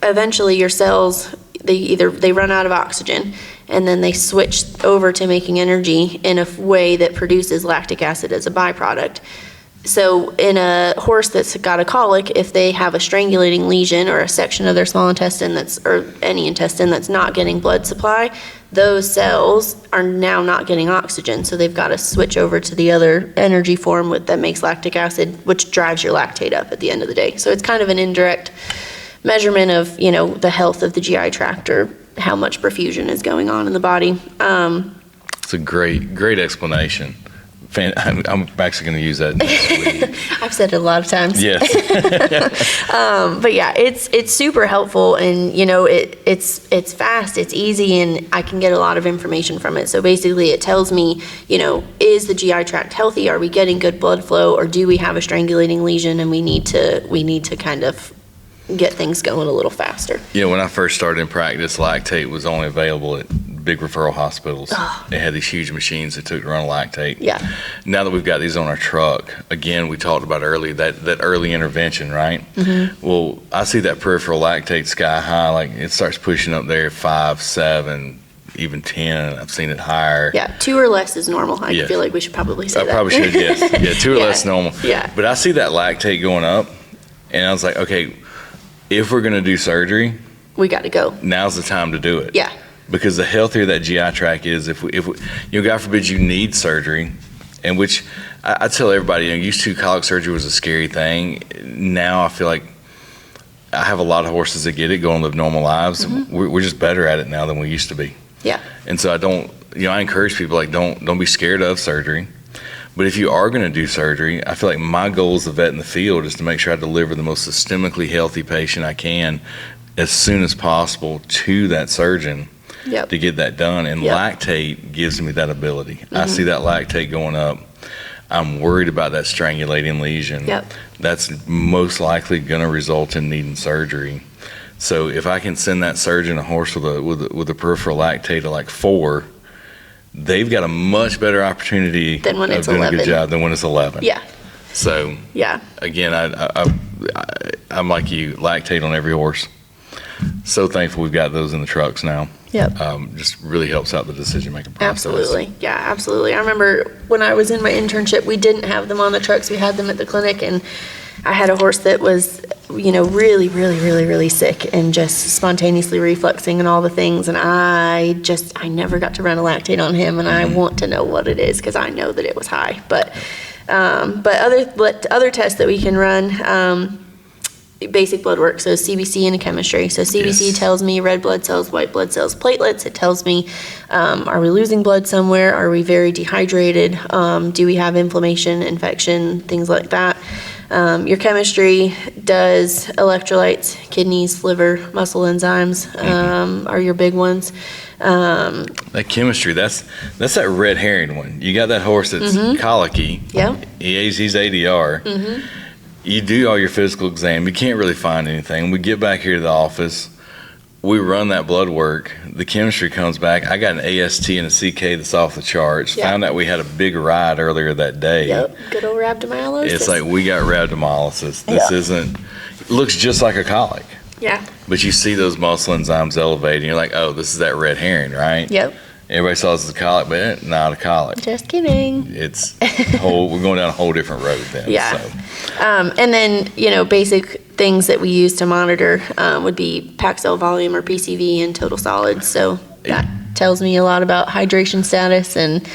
eventually your cells, they run out of oxygen, and then they switch over to making energy in a way that produces lactic acid as a byproduct. So in a horse that's got a colic, if they have a strangulating lesion or a section of their small intestine or any intestine that's not getting blood supply, those cells are now not getting oxygen. So they've got to switch over to the other energy form that makes lactic acid, which drives your lactate up at the end of the day. So it's kind of an indirect measurement of, the health of the GI tract, or how much perfusion is going on in the body. It's a great explanation. I'm actually going to use that next week. I've said it a lot of times. Yes. But yeah, it's super helpful, and it's fast, it's easy, and I can get a lot of information from it. So basically, it tells me, is the GI tract healthy? Are we getting good blood flow, or do we have a strangulating lesion and we need to kind of get things going a little faster? When I first started in practice, lactate was only available at big referral hospitals. They had these huge machines that took to run lactate. Yeah. Now that we've got these on our truck, again, we talked about earlier, that early intervention, right? Well, I see that peripheral lactate sky high, like it starts pushing up there 5, 7, even 10. I've seen it higher. Yeah, 2 or less is normal. I feel like we should probably say that. I probably should, yes. Yeah, 2 or less normal. Yeah. But I see that lactate going up, and I was like, okay, if we're going to do surgery, we got to go. Now's the time to do it. Yeah. Because the healthier that GI tract is, if we, God forbid you need surgery, and which I tell everybody, used to colic surgery was a scary thing. Now I feel like I have a lot of horses that get it, go and live normal lives. We're just better at it now than we used to be. Yeah. And so I encourage people, like, don't be scared of surgery. But if you are going to do surgery, I feel like my goal as a vet in the field is to make sure I deliver the most systemically healthy patient I can as soon as possible to that surgeon to get that done. And lactate gives me that ability. I see that lactate going up. I'm worried about that strangulating lesion. That's most likely going to result in needing surgery. So if I can send that surgeon a horse with a peripheral lactate of like 4, they've got a much better opportunity than when it's doing 11. a good job than when it's 11. Yeah. So again, I'm like you, lactate on every horse. So thankful we've got those in the trucks now. Just really helps out the decision-making process. Absolutely. Yeah, absolutely. I remember when I was in my internship, we didn't have them on the trucks. We had them at the clinic, and I had a horse that was really, really, really, really sick and just spontaneously refluxing and all the things. And I never got to run a lactate on him, and I want to know what it is because I know that it was high. But other tests that we can run, basic blood work, so CBC and chemistry. So CBC tells me red blood cells, white blood cells, platelets. It tells me, are we losing blood somewhere? Are we very dehydrated? Do we have inflammation, infection, things like that? Your chemistry does electrolytes, kidneys, liver, muscle enzymes are your big ones. That chemistry, that's that red herring one. You got that horse that's colicky. Yeah. He's ADR. You do all your physical exam. You can't really find anything. We get back here to the office. We run that blood work. The chemistry comes back. I got an AST and a CK that's off the charts. Yep. Found out we had a big ride earlier that day. Yep. Good old rhabdomyolysis. It's like we got rhabdomyolysis. This isn't, it looks just like a colic. Yeah. But you see those muscle enzymes elevating. You're like, oh, this is that red herring, right? Yep. Everybody saw this as a colic, but it's not a colic. Just kidding. It's we're going down a whole different road then. Yeah. So. And then, basic things that we use to monitor would be packed cell volume or PCV and total solids. So that tells me a lot about hydration status and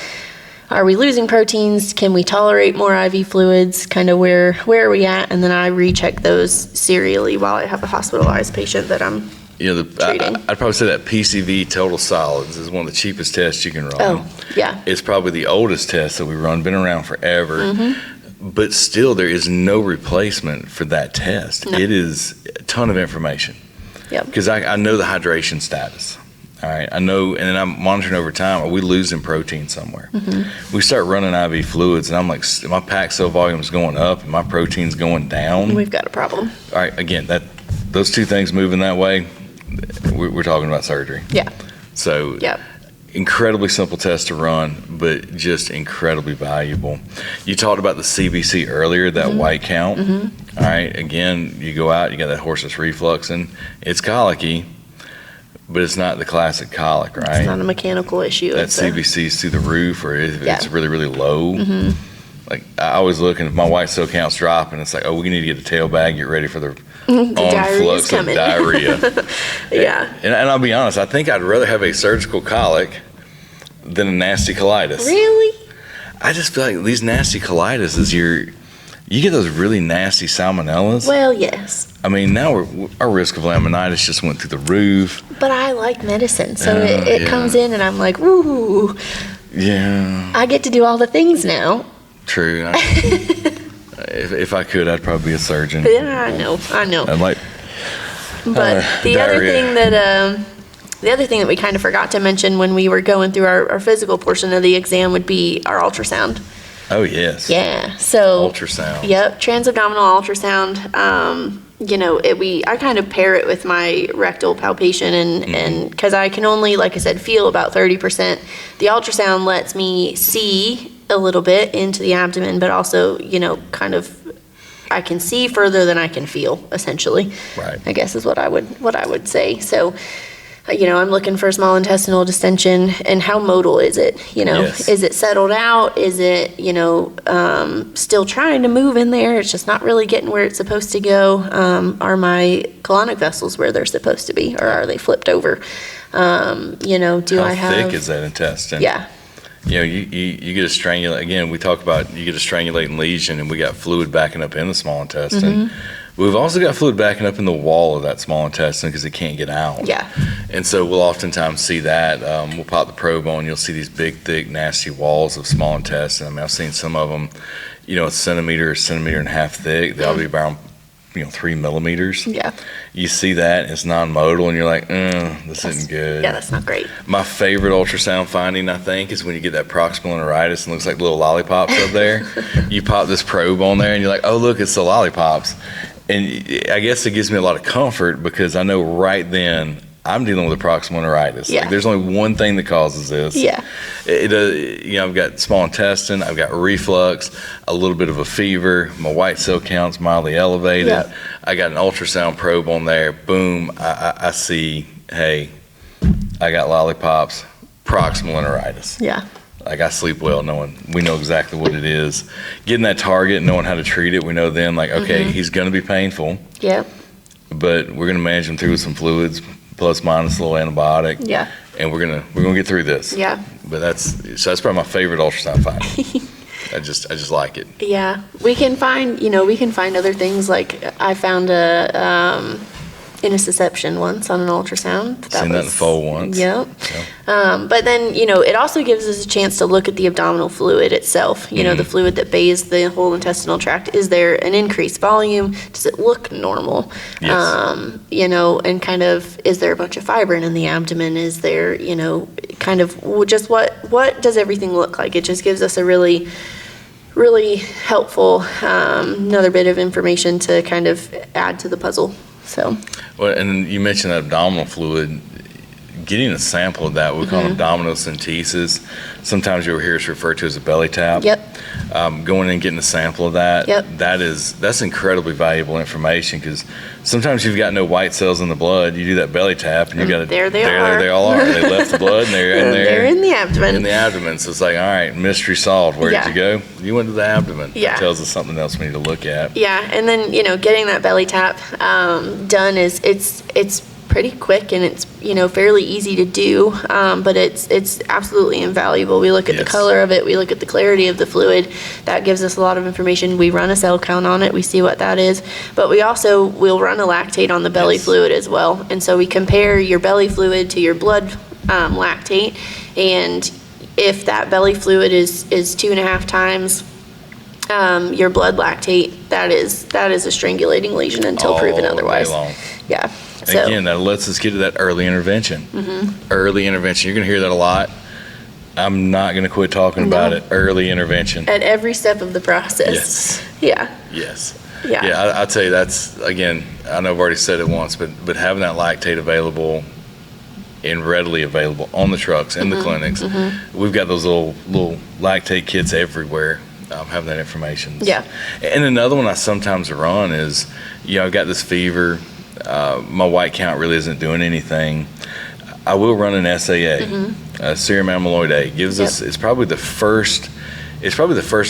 are we losing proteins? Can we tolerate more IV fluids? Kind of where are we at? And then I recheck those serially while I have a hospitalized patient that I'm treating. I'd probably say that PCV total solids is one of the cheapest tests you can run. Oh, yeah. It's probably the oldest test that we run, been around forever. But still, there is no replacement for that test. No. It is a ton of information. Yep. Because I know the hydration status. All right, I know, and then I'm monitoring over time. Are we losing protein somewhere? We start running IV fluids, and I'm like, my packed cell volume is going up, and my protein's going down. We've got a problem. All right, again, those two things moving that way, we're talking about surgery. Yeah. So, incredibly simple test to run, but just incredibly valuable. You talked about the CBC earlier, that white count. All right, again, you go out, you got that horse that's refluxing. It's colicky, but it's not the classic colic, right? It's not a mechanical issue. That CBC's through the roof, or it's really, really low. Like, I always look, and if my white cell count's dropping, it's like, oh, we need to get the tail bag, get ready for the influx of diarrhea. And I'll be honest, I think I'd rather have a surgical colic than a nasty colitis. Really? I just feel like these nasty colitis is you get those really nasty salmonellas. Well, yes. I mean, now our risk of laminitis just went through the roof. But I like medicine, so it comes in and I'm like, woo. Yeah. I get to do all the things now. True. If I could, I'd probably be a surgeon. Yeah, I know. I'd like. But the other thing that we kind of forgot to mention when we were going through our physical portion of the exam would be our ultrasound. Oh, yes. Yeah. So ultrasound. Yep. Transabdominal ultrasound. I kind of pair it with my rectal palpation and because I can only, like I said, feel about 30%. The ultrasound lets me see a little bit into the abdomen, but also, kind of I can see further than I can feel, essentially. Right. I guess is what I would say. So, I'm looking for small intestinal distension, and how modal is it? Yes. Is it settled out? Is it, still trying to move in there? It's just not really getting where it's supposed to go. Are my colonic vessels where they're supposed to be, or are they flipped over? Do I have? How thick is that intestine? Yeah. You get a strangulate. Again, we talk about you get a strangulating lesion, and we got fluid backing up in the small intestine. We've also got fluid backing up in the wall of that small intestine because it can't get out. Yeah. And so we'll oftentimes see that. We'll pop the probe on. You'll see these big, thick, nasty walls of small intestine. I mean, I've seen some of them, a centimeter and a half thick. They'll be around, 3 millimeters. Yeah. You see that, it's non-modal, and you're like, this isn't good. Yeah, that's not great. My favorite ultrasound finding, I think, is when you get that proximal neuritis and it looks like little lollipops up there. You pop this probe on there, and you're like, oh, look, it's the lollipops. And I guess it gives me a lot of comfort because I know right then I'm dealing with a proximal neuritis. Yeah. Like, there's only one thing that causes this. Yeah. I've got small intestine, I've got reflux, a little bit of a fever, my white cell count's mildly elevated. Yeah. I got an ultrasound probe on there. Boom, I see, hey, I got lollipops, proximal neuritis. Yeah. like I sleep well knowing we know exactly what it is. Getting that target, knowing how to treat it, we know then like, okay, he's going to be painful. Yep. But we're going to manage him through with some fluids, plus minus a little antibiotic. Yeah. And we're gonna get through this. Yeah. But that's probably my favorite ultrasound finding. I just like it. Yeah. We can find other things, like I found a intussusception once on an ultrasound. Seen that in the foal once. Yep. But then, it also gives us a chance to look at the abdominal fluid itself, the fluid that bathes the whole intestinal tract. Is there an increased volume? Does it look normal? Yes. And kind of, is there a bunch of fibrin in the abdomen? Is there, kind of just what does everything look like? It just gives us a really, really helpful, another bit of information to kind of add to the puzzle. So. Well, and you mentioned that abdominal fluid. Getting a sample of that, we call it abdominocentesis. Sometimes you'll hear us referred to as a belly tap. Yep. Going in and getting a sample of that. Yep. That's incredibly valuable information, because sometimes you've got no white cells in the blood. You do that belly tap, and you got there they all are. They left the blood, and they're in there. They're in the abdomen. In the abdomen. So it's like, all right, mystery solved. Where did you go? You went to the abdomen. Yeah. That tells us something else we need to look at. Yeah, and then getting that belly tap done is it's pretty quick, and it's fairly easy to do, but it's absolutely invaluable. We look at the color of it, we look at the clarity of the fluid. That gives us a lot of information. We run a cell count on it, we see what that is, but we'll run a lactate on the belly fluid as well. And so we compare your belly fluid to your blood lactate, and if that belly fluid is 2.5 times your blood lactate, that is a strangulating lesion until proven otherwise. Yeah. So, again, that lets us get to that early intervention. Early intervention. You're going to hear that a lot. I'm not going to quit talking about it. Early intervention. At every step of the process. Yes. Yeah. Yes. Yeah. Yeah, I'll tell you, that's, again, I know I've already said it once, but having that lactate available and readily available on the trucks, in the clinics, we've got those little lactate kits everywhere. Having that information. Yeah. And another one I sometimes run is, I've got this fever. My white count really isn't doing anything. I will run an SAA, serum amyloid A. Gives us, it's probably the first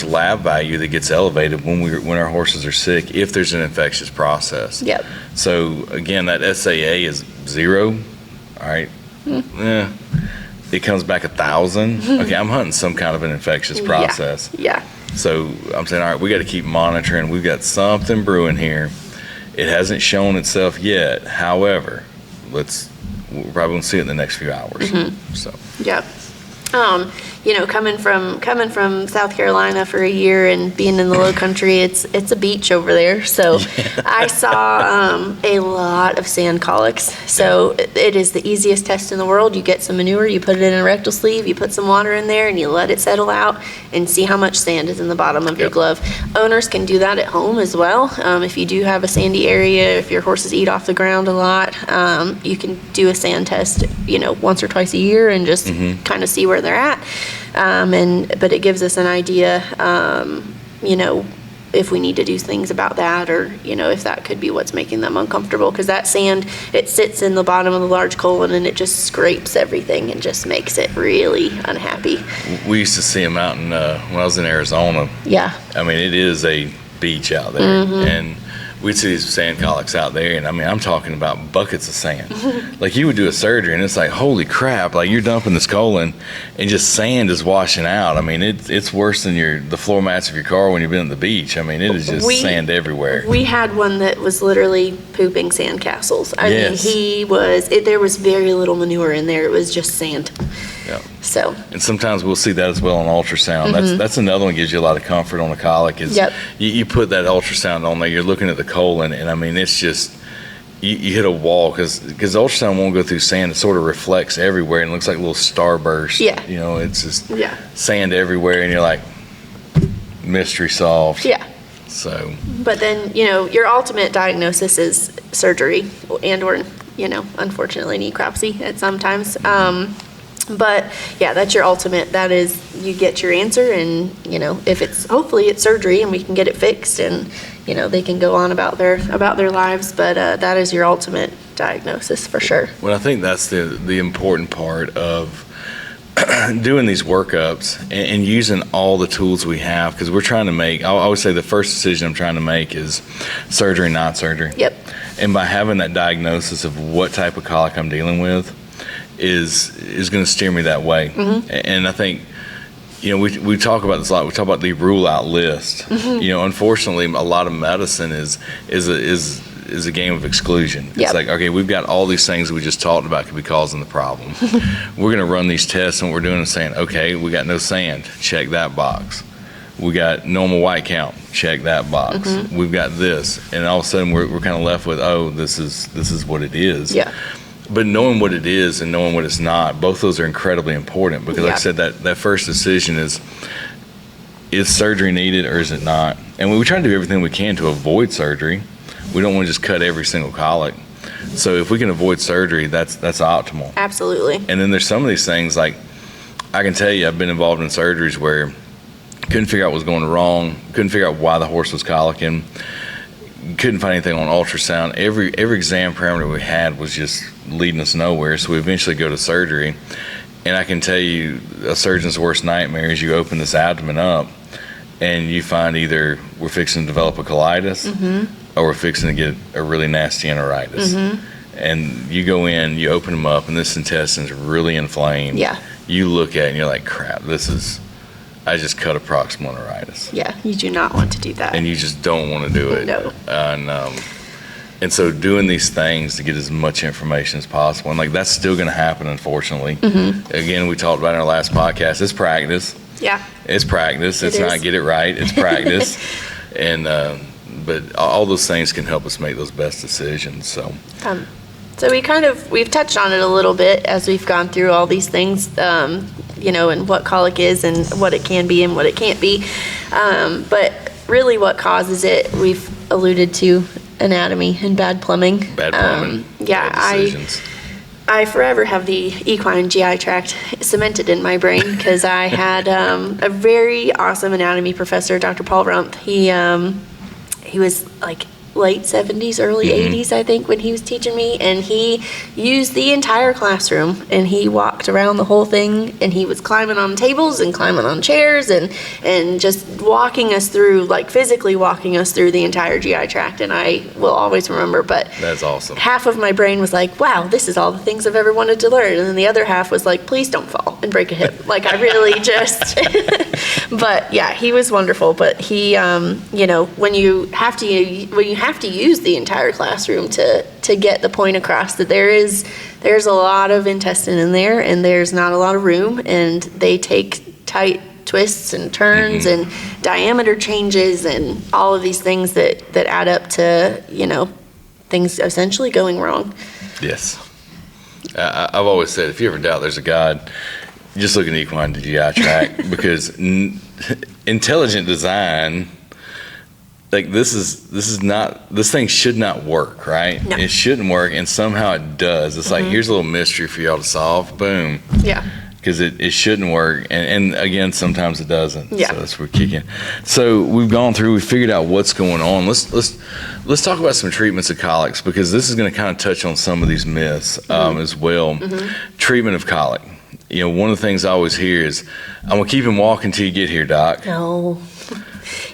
lab value that gets elevated when our horses are sick, if there's an infectious process. Yep. So again, that SAA is 0. All right. It comes back 1,000. Okay, I'm hunting some kind of an infectious process. Yeah. So I'm saying, all right, we got to keep monitoring. We've got something brewing here. It hasn't shown itself yet. However, we're probably going to see it in the next few hours. So. Yep. Coming from South Carolina for a year and being in the Low Country, it's a beach over there. So I saw a lot of sand colics. So it is the easiest test in the world. You get some manure, you put it in a rectal sleeve, you put some water in there, and you let it settle out and see how much sand is in the bottom of your glove. Owners can do that at home as well. If you do have a sandy area, if your horses eat off the ground a lot, you can do a sand test, once or twice a year and just kind of see where they're at. But it gives us an idea, if we need to do things about that, or, if that could be what's making them uncomfortable, because that sand, it sits in the bottom of the large colon and it just scrapes everything and just makes it really unhappy. We used to see them out when I was in Arizona. Yeah. I mean, it is a beach out there, and we'd see these sand colics out there, and I'm talking about buckets of sand. Like, you would do a surgery, and it's like, holy crap, like, you're dumping this colon, and just sand is washing out. I mean, it's worse than the floor mats of your car when you've been at the beach. I mean, it is just sand everywhere. We had one that was literally pooping sand castles. I mean, there was very little manure in there. It was just sand. Yeah. So. And sometimes we'll see that as well on ultrasound. That's another one that gives you a lot of comfort on a colic. Is you put that ultrasound on there, you're looking at the colon, and I mean, it's just, you hit a wall, because the ultrasound won't go through sand. It sort of reflects everywhere and looks like a little starburst. Yeah. It's just sand everywhere, and you're like, mystery solved. Yeah. So. But then, your ultimate diagnosis is surgery or unfortunately necropsy at sometimes. But yeah, that's your ultimate. That is, you get your answer, and if hopefully it's surgery and we can get it fixed, and they can go on about their lives. But that is your ultimate diagnosis for sure. Well, I think that's the important part of doing these workups and using all the tools we have, because we're trying to make, I always say the first decision I'm trying to make is surgery, not surgery. Yep. And by having that diagnosis of what type of colic I'm dealing with is going to steer me that way. And I think, we talk about this a lot. We talk about the rule out list. Unfortunately, a lot of medicine is a game of exclusion. It's like, okay, we've got all these things we just talked about could be causing the problem. We're going to run these tests, and what we're doing is saying, okay, we got no sand, check that box. We got normal white count, check that box. We've got this, and all of a sudden we're kind of left with, oh, this is what it is. Yeah. But knowing what it is and knowing what it's not, both those are incredibly important, because like I said, that first decision is surgery needed or is it not? And we try to do everything we can to avoid surgery. We don't want to just cut every single colic. So if we can avoid surgery, that's optimal. Absolutely. And then there's some of these things, like I can tell you, I've been involved in surgeries where couldn't figure out what was going wrong, couldn't figure out why the horse was colicking, couldn't find anything on ultrasound. Every exam parameter we had was just leading us nowhere. So we eventually go to surgery. And I can tell you, a surgeon's worst nightmare is you open this abdomen up and you find either we're fixing to develop a colitis or we're fixing to get a really nasty enteritis. And you go in, you open them up, and this intestine's really inflamed. Yeah. You look at it and you're like, crap, I just cut a proximal enteritis. Yeah, you do not want to do that. And you just don't want to do it. No. And so doing these things to get as much information as possible, and like that's still going to happen, unfortunately. Again, we talked about in our last podcast, it's practice. Yeah. It's practice. It's not get it right. It's practice. And but all those things can help us make those best decisions. So we've touched on it a little bit as we've gone through all these things, and what colic is and what it can be and what it can't be. But really what causes it, we've alluded to anatomy and bad plumbing. Bad plumbing. Bad decisions. I forever have the equine GI tract cemented in my brain because I had a very awesome anatomy professor, Dr. Paul Rump. He was like late 70s, early 80s, I think, when he was teaching me, and he used the entire classroom, and he walked around the whole thing, and he was climbing on tables and climbing on chairs and just walking us through, like physically walking us through the entire GI tract, and I will always remember. But that's awesome. Half of my brain was like, wow, this is all the things I've ever wanted to learn, and then the other half was like, please don't fall and break a hip. Like I really just but yeah, he was wonderful. But he when you have to use the entire classroom to get the point across that there's a lot of intestine in there, and there's not a lot of room, and they take tight twists and turns and diameter changes and all of these things that add up to things essentially going wrong. Yes. I've always said, if you ever doubt there's a God, just look at equine GI tract, because intelligent design, like this thing should not work, right? No. It shouldn't work, and somehow it does. It's like, here's a little mystery for y'all to solve. Boom. Yeah. Because it shouldn't work, and again, sometimes it doesn't. Yeah. So that's where we're kicking. So we've gone through, we figured out what's going on. Let's talk about some treatments of colics, because this is going to kind of touch on some of these myths as well. Treatment of colic. One of the things I always hear is, I'm going to keep him walking till you get here, doc. No,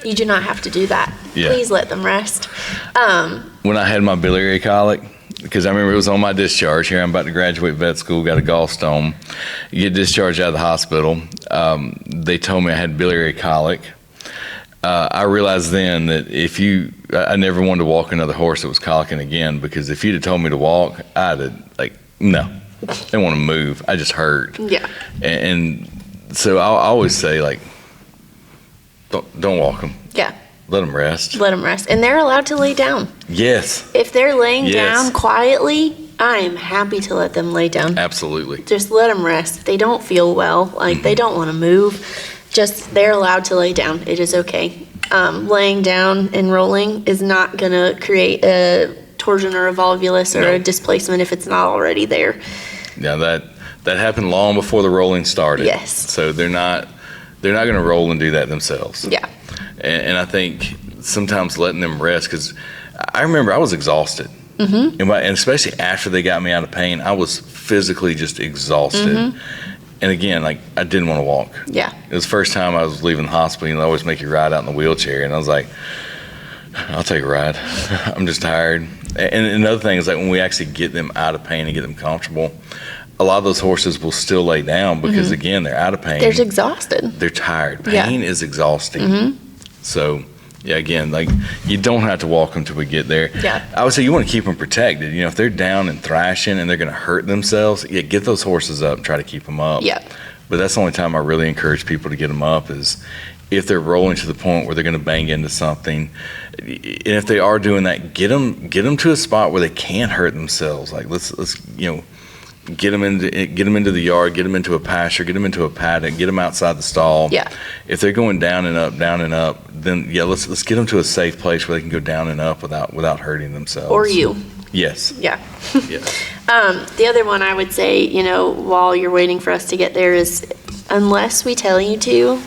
you do not have to do that. Yeah. Please let them rest. When I had my biliary colic, because I remember it was on my discharge here, I'm about to graduate vet school, got a gallstone, you get discharged out of the hospital. They told me I had biliary colic. I realized then that I never wanted to walk another horse that was colicking again, because if you'd have told me to walk, I'd have, no. I didn't want to move. I just hurt. Yeah. And so I always say, like, don't walk them. Yeah. Let them rest. Let them rest. And they're allowed to lay down. Yes. If they're laying down quietly, I am happy to let them lay down. Absolutely. Just let them rest. If they don't feel well, like they don't want to move, they're allowed to lay down. It is okay. Laying down and rolling is not going to create a torsion or a volvulus or a displacement if it's not already there. Yeah, that happened long before the rolling started. Yes. So they're not going to roll and do that themselves. Yeah. And I think sometimes letting them rest, because I remember I was exhausted. And especially after they got me out of pain, I was physically just exhausted. And again, like, I didn't want to walk. Yeah. It was the first time I was leaving the hospital, and they always make you ride out in the wheelchair. And I was like, I'll take a ride. I'm just tired. And another thing is, like, when we actually get them out of pain and get them comfortable, a lot of those horses will still lay down because, again, they're out of pain. They're exhausted. They're tired. Pain is exhausting. So, yeah, again, like, you don't have to walk them till we get there. Yeah. I would say you want to keep them protected. You know, if they're down and thrashing and they're going to hurt themselves, yeah, get those horses up and try to keep them up. Yeah. But that's the only time I really encourage people to get them up is if they're rolling to the point where they're going to bang into something. And if they are doing that, get them to a spot where they can't hurt themselves. Like, let's get them into the yard, get them into a pasture, get them into a paddock, get them outside the stall. Yeah. If they're going down and up, then let's get them to a safe place where they can go down and up without hurting themselves. Or you. Yes. Yeah. Yes. The other one I would say, while you're waiting for us to get there is, unless we tell you to,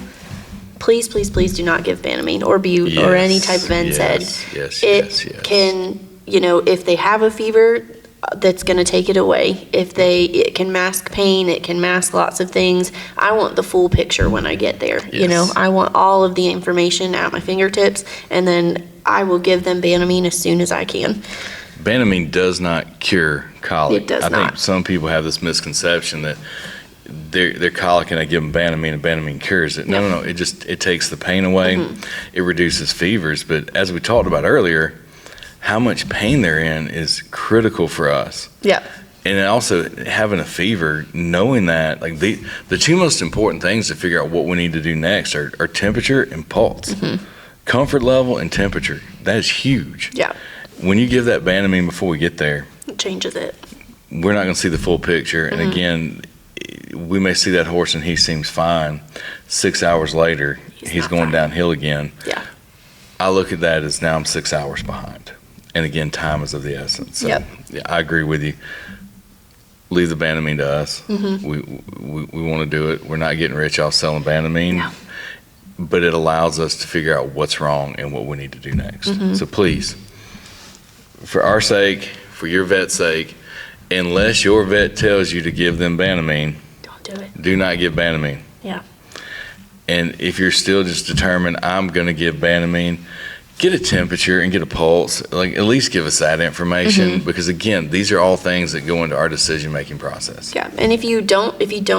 please do not give Banamine or Bute or any type of NSAID. Yes. Can, if they have a fever, that's going to take it away. It can mask pain, it can mask lots of things. I want the full picture when I get there. Yes. I want all of the information at my fingertips, and then I will give them Banamine as soon as I can. Banamine does not cure colic. It does I not. think some people have this misconception that they're colic and I give them Banamine and Banamine cures it. No. It takes the pain away. It reduces fevers. But as we talked about earlier, how much pain they're in is critical for us. Yeah. And also having a fever, knowing that, like, the two most important things to figure out what we need to do next are temperature and pulse. Comfort level and temperature. That is huge. Yeah. When you give that Banamine before we get there, It changes it. we're not going to see the full picture. And again, we may see that horse and he seems fine. 6 hours later, he's not going fine. downhill again. Yeah. I look at that as now I'm 6 hours behind. And again, time is of the essence. So, Yep. yeah, I agree with you. Leave the Banamine to us. We want to do it. We're not getting rich off selling Banamine. No. But it allows us to figure out what's wrong and what we need to do next. So please, for our sake, for your vet's sake, unless your vet tells you to give them Banamine, Don't do it. do not give Banamine. Yeah. And if you're still just determined, I'm going to give Banamine, get a temperature and get a pulse. Like, at least give us that information, because again, these are all things that go into our decision-making process. Yeah, and if you don't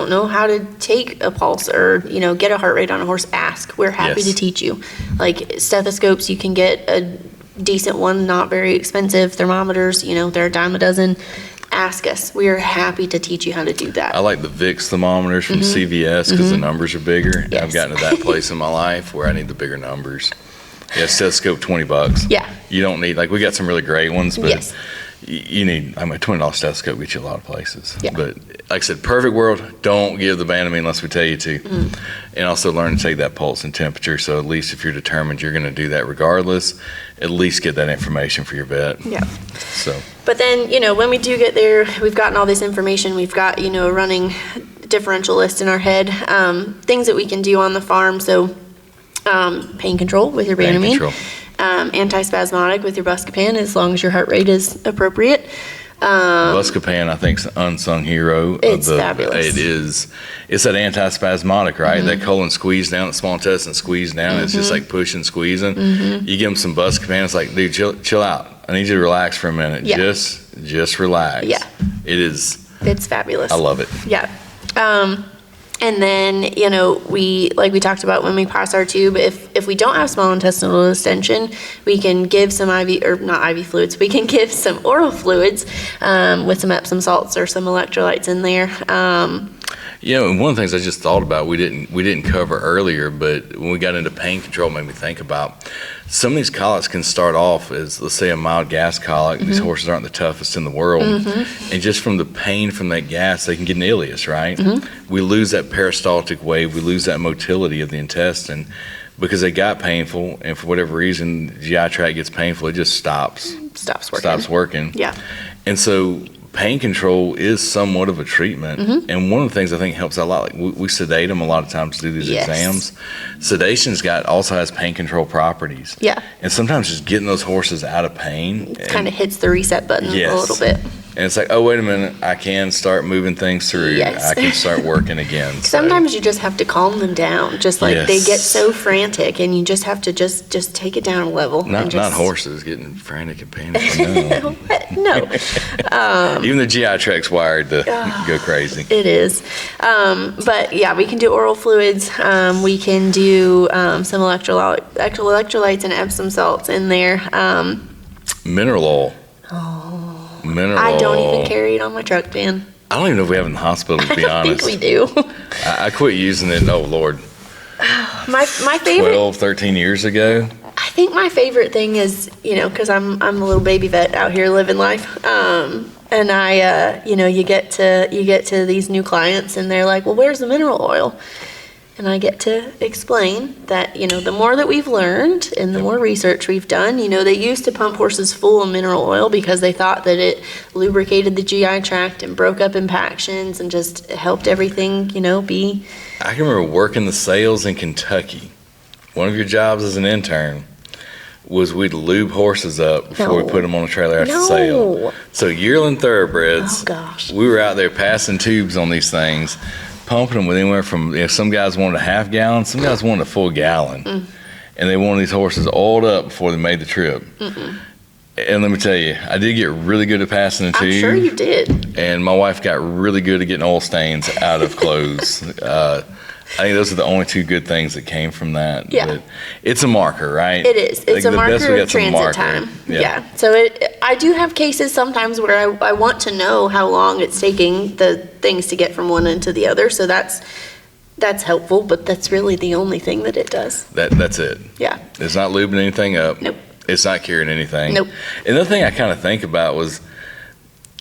know how to take a pulse or get a heart rate on a horse, ask. We're happy to teach you. Like stethoscopes, you can get a decent one, not very expensive. Thermometers, they're a dime a dozen. Ask us. We are happy to teach you how to do that. I like the Vicks thermometers from CVS because the numbers are bigger. Yes. I've gotten to that place in my life where I need the bigger numbers. Yeah, stethoscope, $20. Yeah. You don't need, like, we got some really great ones, but Yes. you need, a $20 stethoscope gets you a lot of places. Yeah. But like I said, perfect world, don't give the Banamine unless we tell you to. And also learn to take that pulse and temperature. So at least if you're determined you're going to do that regardless, at least get that information for your vet. Yeah. So. But then, when we do get there, we've gotten all this information. We've got, a running differential list in our head, things that we can do on the farm. So pain control with your Banamine, antispasmodic with your Buscopan, as long as your heart rate is appropriate. Buscopan, I think, is an unsung hero. It's fabulous. It is. It's that antispasmodic, right? That colon squeeze down, the small intestine squeeze down. It's just like pushing, squeezing. You give them some Buscopan, it's like, dude, chill out. I need you to relax for a minute. Yeah. Just relax. Yeah. It is. It's fabulous. I love it. Yeah. And then, we talked about when we pass our tube, if we don't have small intestinal distension, we can give some not IV fluids, we can give some oral fluids with some Epsom salts or some electrolytes in there. And one of the things I just thought about, we didn't cover earlier, but when we got into pain control, it made me think about some of these colics can start off as, let's say, a mild gas colic. These horses aren't the toughest in the world. And just from the pain from that gas, they can get an ileus, right? We lose that peristaltic wave. We lose that motility of the intestine because they got painful, and for whatever reason, the GI tract gets painful. It just stops working. Yeah. And so pain control is somewhat of a treatment. And one of the things I think helps out a lot, like we sedate them a lot of times to do these exams. Sedation's also has pain control properties. Yeah. And sometimes just getting those horses out of pain. It kind of hits the reset button a little bit. And it's like, oh, wait a minute, I can start moving things through. Yes. I can start working again. Sometimes you just have to calm them down. Just like they get so frantic, and you just have to just take it down a level. Not horses getting frantic and panic. No. Even the GI tract's wired to go crazy. It is. But yeah, we can do oral fluids. We can do some electrolytes and Epsom salts in there. Mineral oil. I don't even carry it on my truck, Dan. I don't even know if we have it in the hospital, to be honest. I think we do. I quit using it, oh, Lord. My favorite. 12, 13 years ago. I think my favorite thing is, because I'm a little baby vet out here living life. And I, you get to these new clients and they're like, well, where's the mineral oil? And I get to explain that, the more that we've learned and the more research we've done, they used to pump horses full of mineral oil because they thought that it lubricated the GI tract and broke up impactions and just helped everything, be. I can remember working the sales in Kentucky. One of your jobs as an intern was we'd lube horses up before we put them on a trailer after sale. So yearling thoroughbreds, we were out there passing tubes on these things, pumping them with anywhere from, some guys wanted a half gallon, some guys wanted a full gallon. And they wanted these horses oiled up before they made the trip. And let me tell you, I did get really good at passing the tube. I'm sure you did. And my wife got really good at getting oil stains out of clothes. I think those are the only two good things that came from that. Yeah. But it's a marker, right? It is. It's a marker of transit time. Yeah. So I do have cases sometimes where I want to know how long it's taking the things to get from one end to the other. So that's helpful, but that's really the only thing that it does. That's it. Yeah. It's not lubing anything up. Nope. It's not curing anything. Nope. And the other thing I kind of think about was,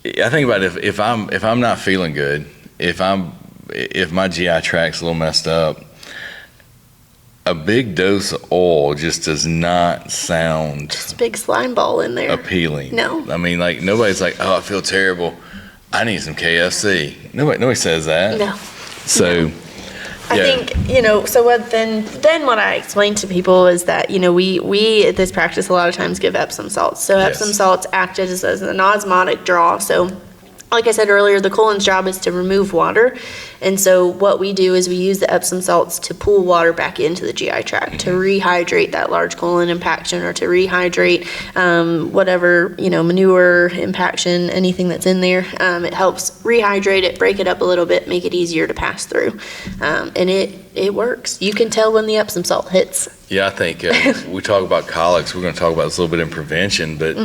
I think about if I'm not feeling good, if my GI tract's a little messed up, a big dose of oil just does not sound just a big slime ball in there appealing. No. I mean, like, nobody's like, oh, I feel terrible, I need some KFC. Nobody says that. No. So no. I think, so then what I explain to people is that, we at this practice a lot of times give Epsom salts. So Epsom salts act as an osmotic draw. So like I said earlier, the colon's job is to remove water. And so what we do is we use the Epsom salts to pull water back into the GI tract, to rehydrate that large colon impaction, or to rehydrate whatever, manure, impaction, anything that's in there. It helps rehydrate it, break it up a little bit, make it easier to pass through. And it works. You can tell when the Epsom salt hits. Yeah, I think we talk about colics. We're going to talk about this a little bit in prevention, but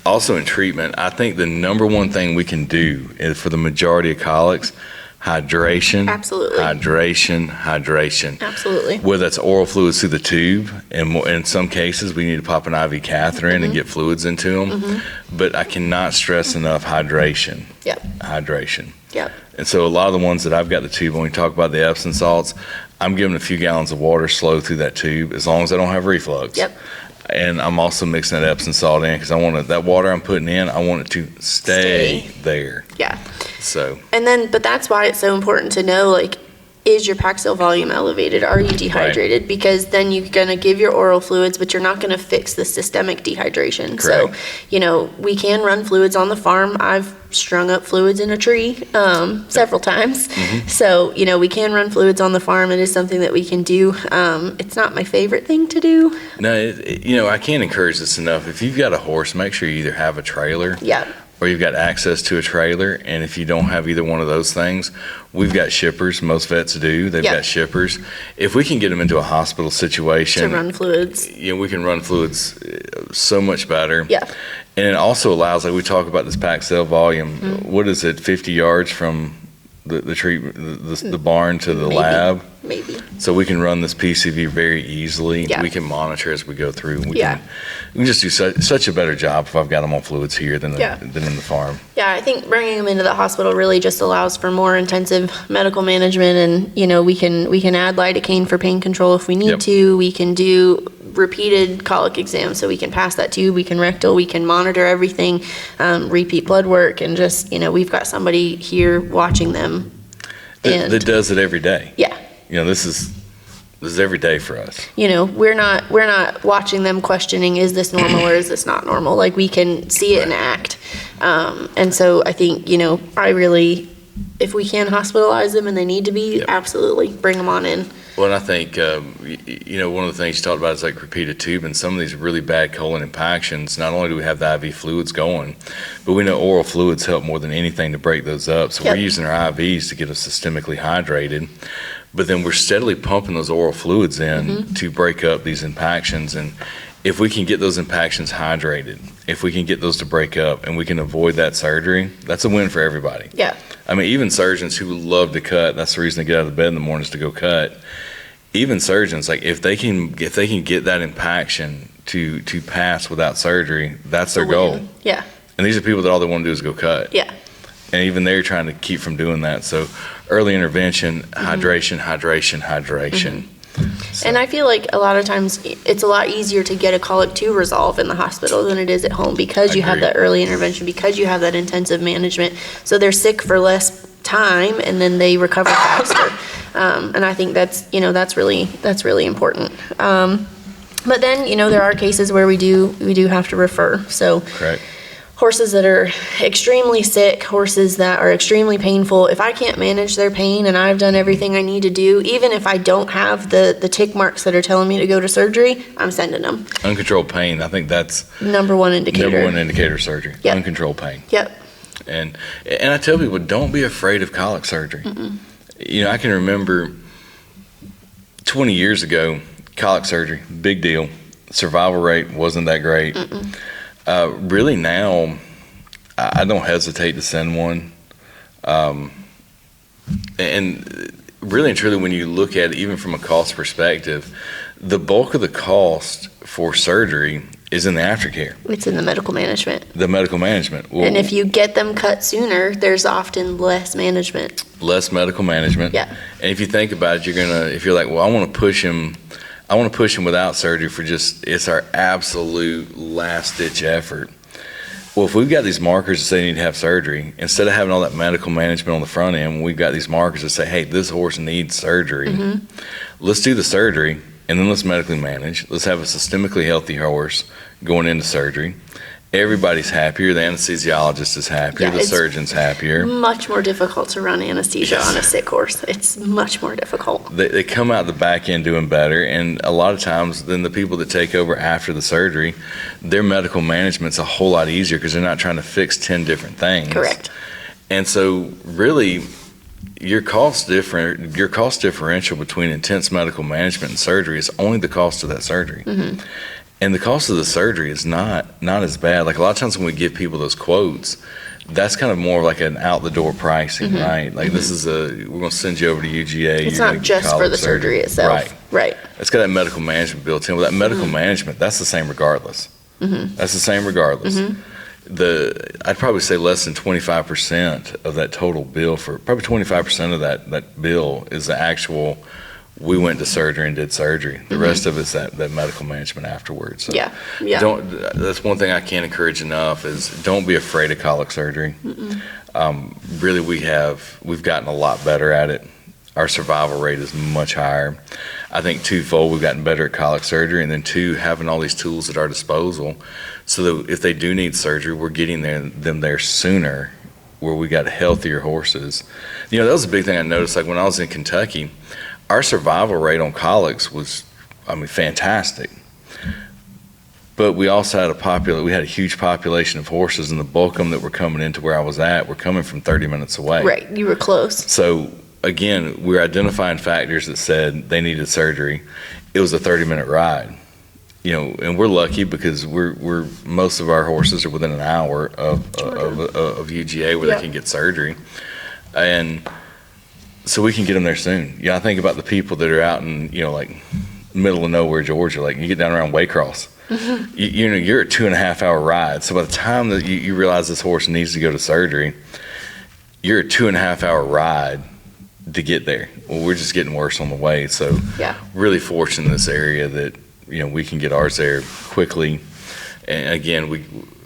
also in treatment. I think the number one thing we can do is, for the majority of colics, hydration. Absolutely. Hydration. Absolutely. Whether that's oral fluids through the tube, and in some cases we need to pop an IV catheter in and get fluids into them. But I cannot stress enough hydration. Yep. Hydration. Yep. And so a lot of the ones that I've got the tube, when we talk about the Epsom salts, I'm giving a few gallons of water slow through that tube, as long as I don't have reflux. Yep. And I'm also mixing that Epsom salt in, because I want that water I'm putting in, I want it to stay there. Yeah. So. But that's why it's so important to know, is your Paxil volume elevated? Are you dehydrated? Right. Because then you're going to give your oral fluids, but you're not going to fix the systemic dehydration. Correct. So, we can run fluids on the farm. I've strung up fluids in a tree several times. So, we can run fluids on the farm. It is something that we can do. It's not my favorite thing to do. No, I can't encourage this enough. If you've got a horse, make sure you either have a trailer. Yeah. Or you've got access to a trailer, and if you don't have either one of those things, we've got shippers. Most vets do. They've got shippers. If we can get them into a hospital situation to run fluids, we can run fluids so much better. Yeah. And it also allows, like we talk about this Paxil volume, what is it, 50 yards from the treatment, the barn to the lab? Maybe. So we can run this PCV very easily. Yeah. We can monitor as we go through. We can just do such a better job if I've got them on fluids here than in the farm. Yeah, I think bringing them into the hospital really just allows for more intensive medical management, and we can add lidocaine for pain control if we need to. We can do repeated colic exams, so we can pass that tube, we can rectal, we can monitor everything, repeat blood work, and just we've got somebody here watching them that does it every day. Yeah. This is This is every day for us. We're not watching them questioning, is this normal or is this not normal? Like, we can see it and act. And so I think, if we can hospitalize them and they need to be, absolutely bring them on in. Well, and I think, one of the things you talked about is like repeated tubing. Some of these really bad colon impactions, not only do we have the IV fluids going, but we know oral fluids help more than anything to break those up. So we're using our IVs to get us systemically hydrated, but then we're steadily pumping those oral fluids in to break up these impactions. And if we can get those impactions hydrated, if we can get those to break up and we can avoid that surgery, that's a win for everybody. Yeah. I mean, even surgeons who love to cut, that's the reason they get out of bed in the mornings to go cut. Even surgeons, like if they can get that impaction to pass without surgery, that's their goal. Yeah. And these are people that all they want to do is go cut. Yeah. And even they're trying to keep from doing that. So early intervention, hydration. So. And I feel like a lot of times it's a lot easier to get a colic to resolve in the hospital than it is at home, because you have that early intervention, because you have that intensive management. So they're sick for less time and then they recover faster. And I think that's really important. But then, there are cases where we do have to refer. So correct. Horses that are extremely sick, horses that are extremely painful, if I can't manage their pain and I've done everything I need to do, even if I don't have the tick marks that are telling me to go to surgery, I'm sending them. Uncontrolled pain, I think that's number one indicator of surgery. Yep. Uncontrolled pain. Yep. And I tell people, don't be afraid of colic surgery. I can remember 20 years ago, colic surgery, big deal. Survival rate wasn't that great. Really now, I don't hesitate to send one. And really and truly, when you look at it, even from a cost perspective, the bulk of the cost for surgery is in the aftercare. It's in the medical management. The medical management. Well, and if you get them cut sooner, there's often less management. Less medical management. Yeah. And if you think about it, if you're like, well, I want to push him without surgery for it's our absolute last ditch effort. Well, if we've got these markers that say they need to have surgery, instead of having all that medical management on the front end, we've got these markers that say, hey, this horse needs surgery. Let's do the surgery, and then let's medically manage. Let's have a systemically healthy horse going into surgery. Everybody's happier. The anesthesiologist is happier. The surgeon's happier. Much more difficult to run anesthesia on a sick horse. It's much more difficult. They come out the back end doing better, and a lot of times then the people that take over after the surgery, their medical management's a whole lot easier because they're not trying to fix 10 different things. Correct. And so really your cost differential between intense medical management and surgery is only the cost of that surgery. And the cost of the surgery is not as bad. Like a lot of times when we give people those quotes, that's kind of more like an out the door pricing, right? Like this is we're going to send you over to UGA. It's not just for the surgery itself. Right. It's got that medical management built in. Well, that medical management, that's the same regardless. That's the same regardless. I'd probably say less than 25% of that total bill, probably 25% of that bill is the actual, we went to surgery and did surgery. The rest of it's that medical management afterwards. So that's one thing I can't encourage enough is don't be afraid of colic surgery. Really, we've gotten a lot better at it. Our survival rate is much higher. I think twofold, we've gotten better at colic surgery, and then two, having all these tools at our disposal so that if they do need surgery, we're getting them there sooner, where we got healthier horses. That was a big thing I noticed. Like when I was in Kentucky, our survival rate on colics was, fantastic. But we also had a huge population of horses, and the bulk of them that were coming into where I was at were coming from 30 minutes away. Right, you were close. So again, we're identifying factors that said they needed surgery. It was a 30-minute ride. And we're lucky because we're most of our horses are within an hour of UGA where they can get surgery. And so we can get them there soon. I think about the people that are out in, like middle of nowhere, Georgia, like you get down around Waycross. You're a 2.5 hour ride. So by the time that you realize this horse needs to go to surgery, you're a 2.5 hour ride to get there. Well, we're just getting worse on the way. So really fortunate in this area that, we can get ours there quickly. And again,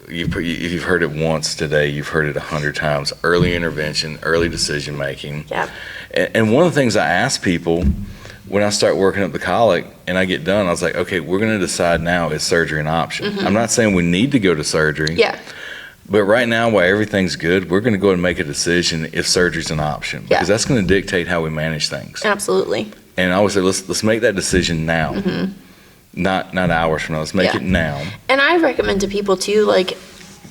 if you've heard it once today, you've heard it 100 times. Early intervention, early decision making. Yeah. And one of the things I ask people when I start working up the colic and I get done, I was like, okay, we're going to decide now, is surgery an option? I'm not saying we need to go to surgery. Yeah. But right now, while everything's good, we're going to go ahead and make a decision if surgery's an option, because that's going to dictate how we manage things. Absolutely. And I always say, let's make that decision now, not hours from now. Let's make it now. And I recommend to people too, like,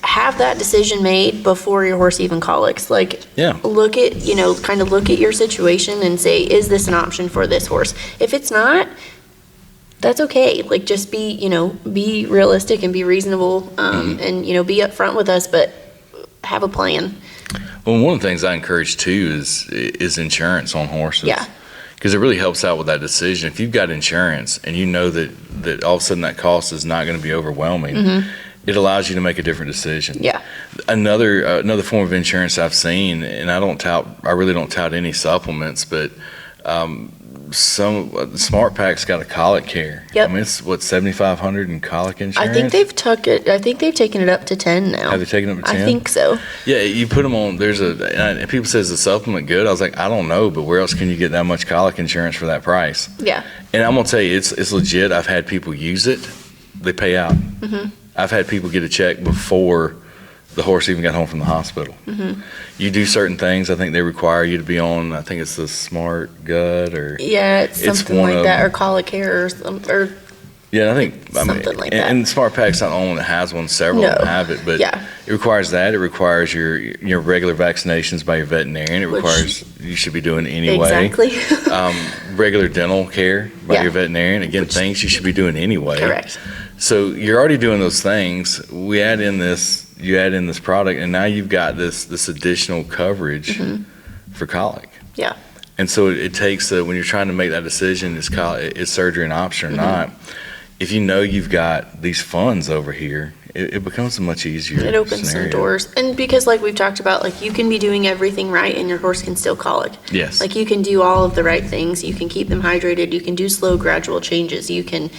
have that decision made before your horse even colics. Like, look at, kind of look at your situation and say, is this an option for this horse? If it's not, that's okay. Like, just be realistic and be reasonable, and, be upfront with us, but have a plan. Well, one of the things I encourage too is insurance on horses. Yeah. Because it really helps out with that decision. If you've got insurance and you know that all of a sudden that cost is not going to be overwhelming, it allows you to make a different decision. Yeah. Another form of insurance I've seen, and I really don't tout any supplements, but Smart Pack's got a colic care. Yep. I mean, it's $7,500 in colic insurance. I think they've taken it up to 10 now. Have they taken it up to 10? I think so. Yeah, you put them on. And people say, is the supplement good? I was like, I don't know, but where else can you get that much colic insurance for that price? Yeah. And I'm gonna tell you, it's legit. I've had people use it. They pay out. I've had people get a check before the horse even got home from the hospital. You do certain things. I think they require you to be on. I think it's the Smart Gut or it's something like that, or Colic Care or yeah. I think something like that. And Smart Pack's not the only one that has one. Several of them have it, but it requires that. It requires your regular vaccinations by your veterinarian. It requires you should be doing anyway. Exactly. Regular dental care by your veterinarian. Again, things you should be doing anyway. Correct. So you're already doing those things. You add in this product, and now you've got this additional coverage for colic. Yeah. And so it takes when you're trying to make that decision, is surgery an option or not? If you know you've got these funds over here, it becomes a much easier. It opens some doors, and because like we've talked about, like you can be doing everything right, and your horse can still colic. Yes. Like you can do all of the right things. You can keep them hydrated. You can do slow, gradual changes. You can,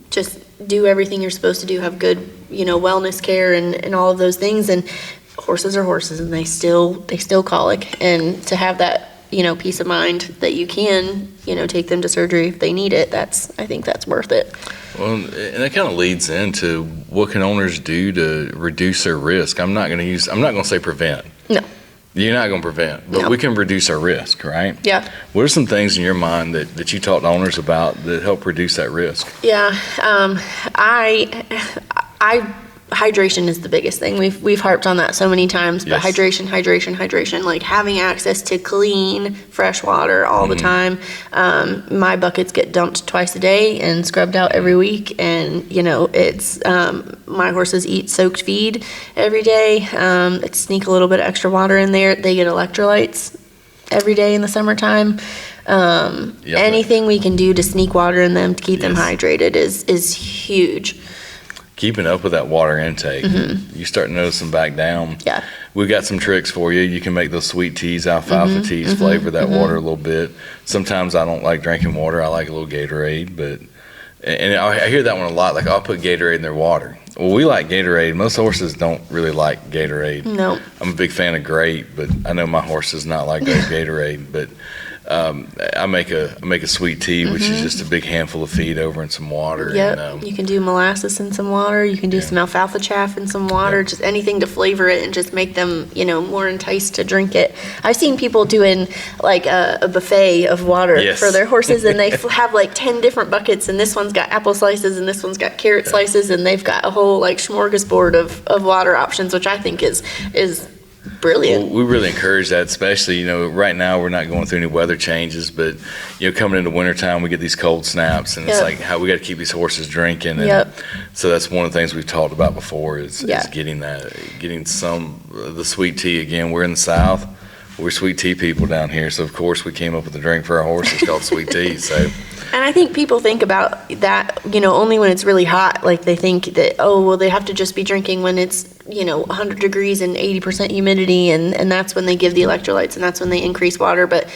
just do everything you're supposed to do, have good, wellness care and all of those things. And horses are horses, and they still colic. And to have that, peace of mind that you can, take them to surgery if they need it, I think that's worth it. Well, and that kind of leads into what can owners do to reduce their risk. I'm not going to say prevent. No. You're not going to prevent, but we can reduce our risk, right? Yeah. What are some things in your mind that you talk to owners about that help reduce that risk? Yeah, hydration is the biggest thing. We've harped on that so many times, but hydration, like having access to clean, fresh water all the time. My buckets get dumped twice a day and scrubbed out every week, and it's my horses eat soaked feed every day. Sneak a little bit of extra water in there. They get electrolytes every day in the summertime. Anything we can do to sneak water in them to keep them hydrated is huge. Keeping up with that water intake, you start to notice them back down. Yeah, we've got some tricks for you. You can make those sweet teas, alfalfa teas, flavor that water a little bit. Sometimes I don't like drinking water. I like a little Gatorade, and I hear that one a lot. Like, I'll put Gatorade in their water. Well, we like Gatorade. Most horses don't really like Gatorade. No, I'm a big fan of Grape, but I know my horse does not like Gatorade. But I make a sweet tea, which is just a big handful of feed over in some water. Yeah, you can do molasses in some water. You can do some alfalfa chaff in some water. Just anything to flavor it and just make them, more enticed to drink it. I've seen people doing like a buffet of water for their horses, and they have like 10 different buckets, and this one's got apple slices, and this one's got carrot slices, and they've got a whole like smorgasbord of water options, which I think is brilliant. Well, we really encourage that, especially, right now we're not going through any weather changes, but, coming into wintertime, we get these cold snaps, and it's like how we got to keep these horses drinking. And so that's one of the things we've talked about before is getting some of the sweet tea. Again, we're in the South. We're sweet tea people down here, so of course we came up with a drink for our horses called sweet tea. So. And I think people think about that, only when it's really hot. Like they think that, they have to just be drinking when it's, 100 degrees and 80% humidity, and that's when they give the electrolytes, and that's when they increase water. But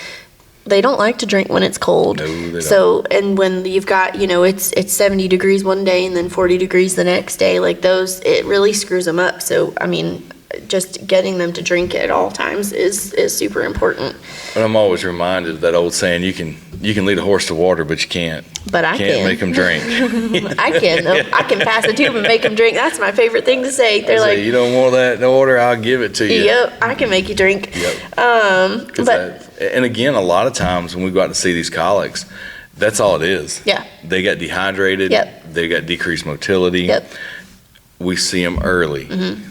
they don't like to drink when it's cold. No, they don't. So, and when you've got, it's 70 degrees one day and then 40 degrees the next day, like those, it really screws them up. So, I mean, just getting them to drink at all times is super important. And I'm always reminded of that old saying, you can lead a horse to water, but you can't. But I can't make them drink. I can, though. I can pass a tube and make them drink. That's my favorite thing to say. They're like, you don't want that water, I'll give it to you. Yep, I can make you drink. Yep. And again, a lot of times when we go out to see these colics, that's all it is. Yeah. They got dehydrated. Yep. They got decreased motility. Yep. We see them early.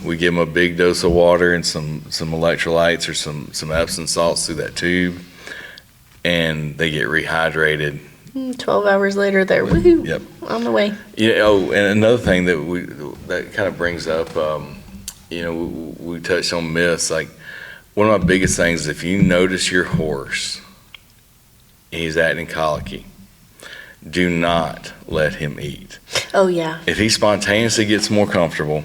We give them a big dose of water and some electrolytes or some Epsom salts through that tube, and they get rehydrated. 12 hours later, they're woohoo, Yep. on the way. And another thing that kind of brings up, we touched on myths. Like, one of my biggest things is if you notice your horse, he's acting colicky, do not let him eat. Oh, yeah. If he spontaneously gets more comfortable,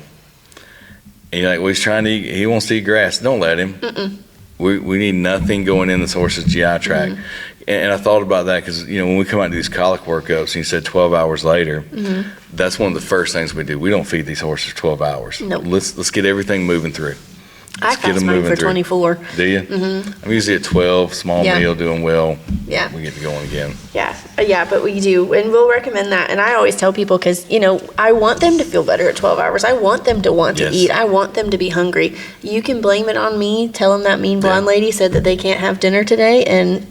and you're like, well, he's trying to eat, he wants to eat grass, don't let him. We need nothing going in this horse's GI tract. And I thought about that because, when we come out to these colic workups, and you said 12 hours later, that's one of the first things we do. We don't feed these horses 12 hours. Nope. Let's get everything moving through. I fast mine for 24. Do you? I'm usually at 12, small meal, doing well. Yeah. We get to going again. Yeah, but we do, and we'll recommend that. And I always tell people, because, I want them to feel better at 12 hours. I want them to want to eat. I want them to be hungry. You can blame it on me. Tell them that mean blonde lady said that they can't have dinner today, and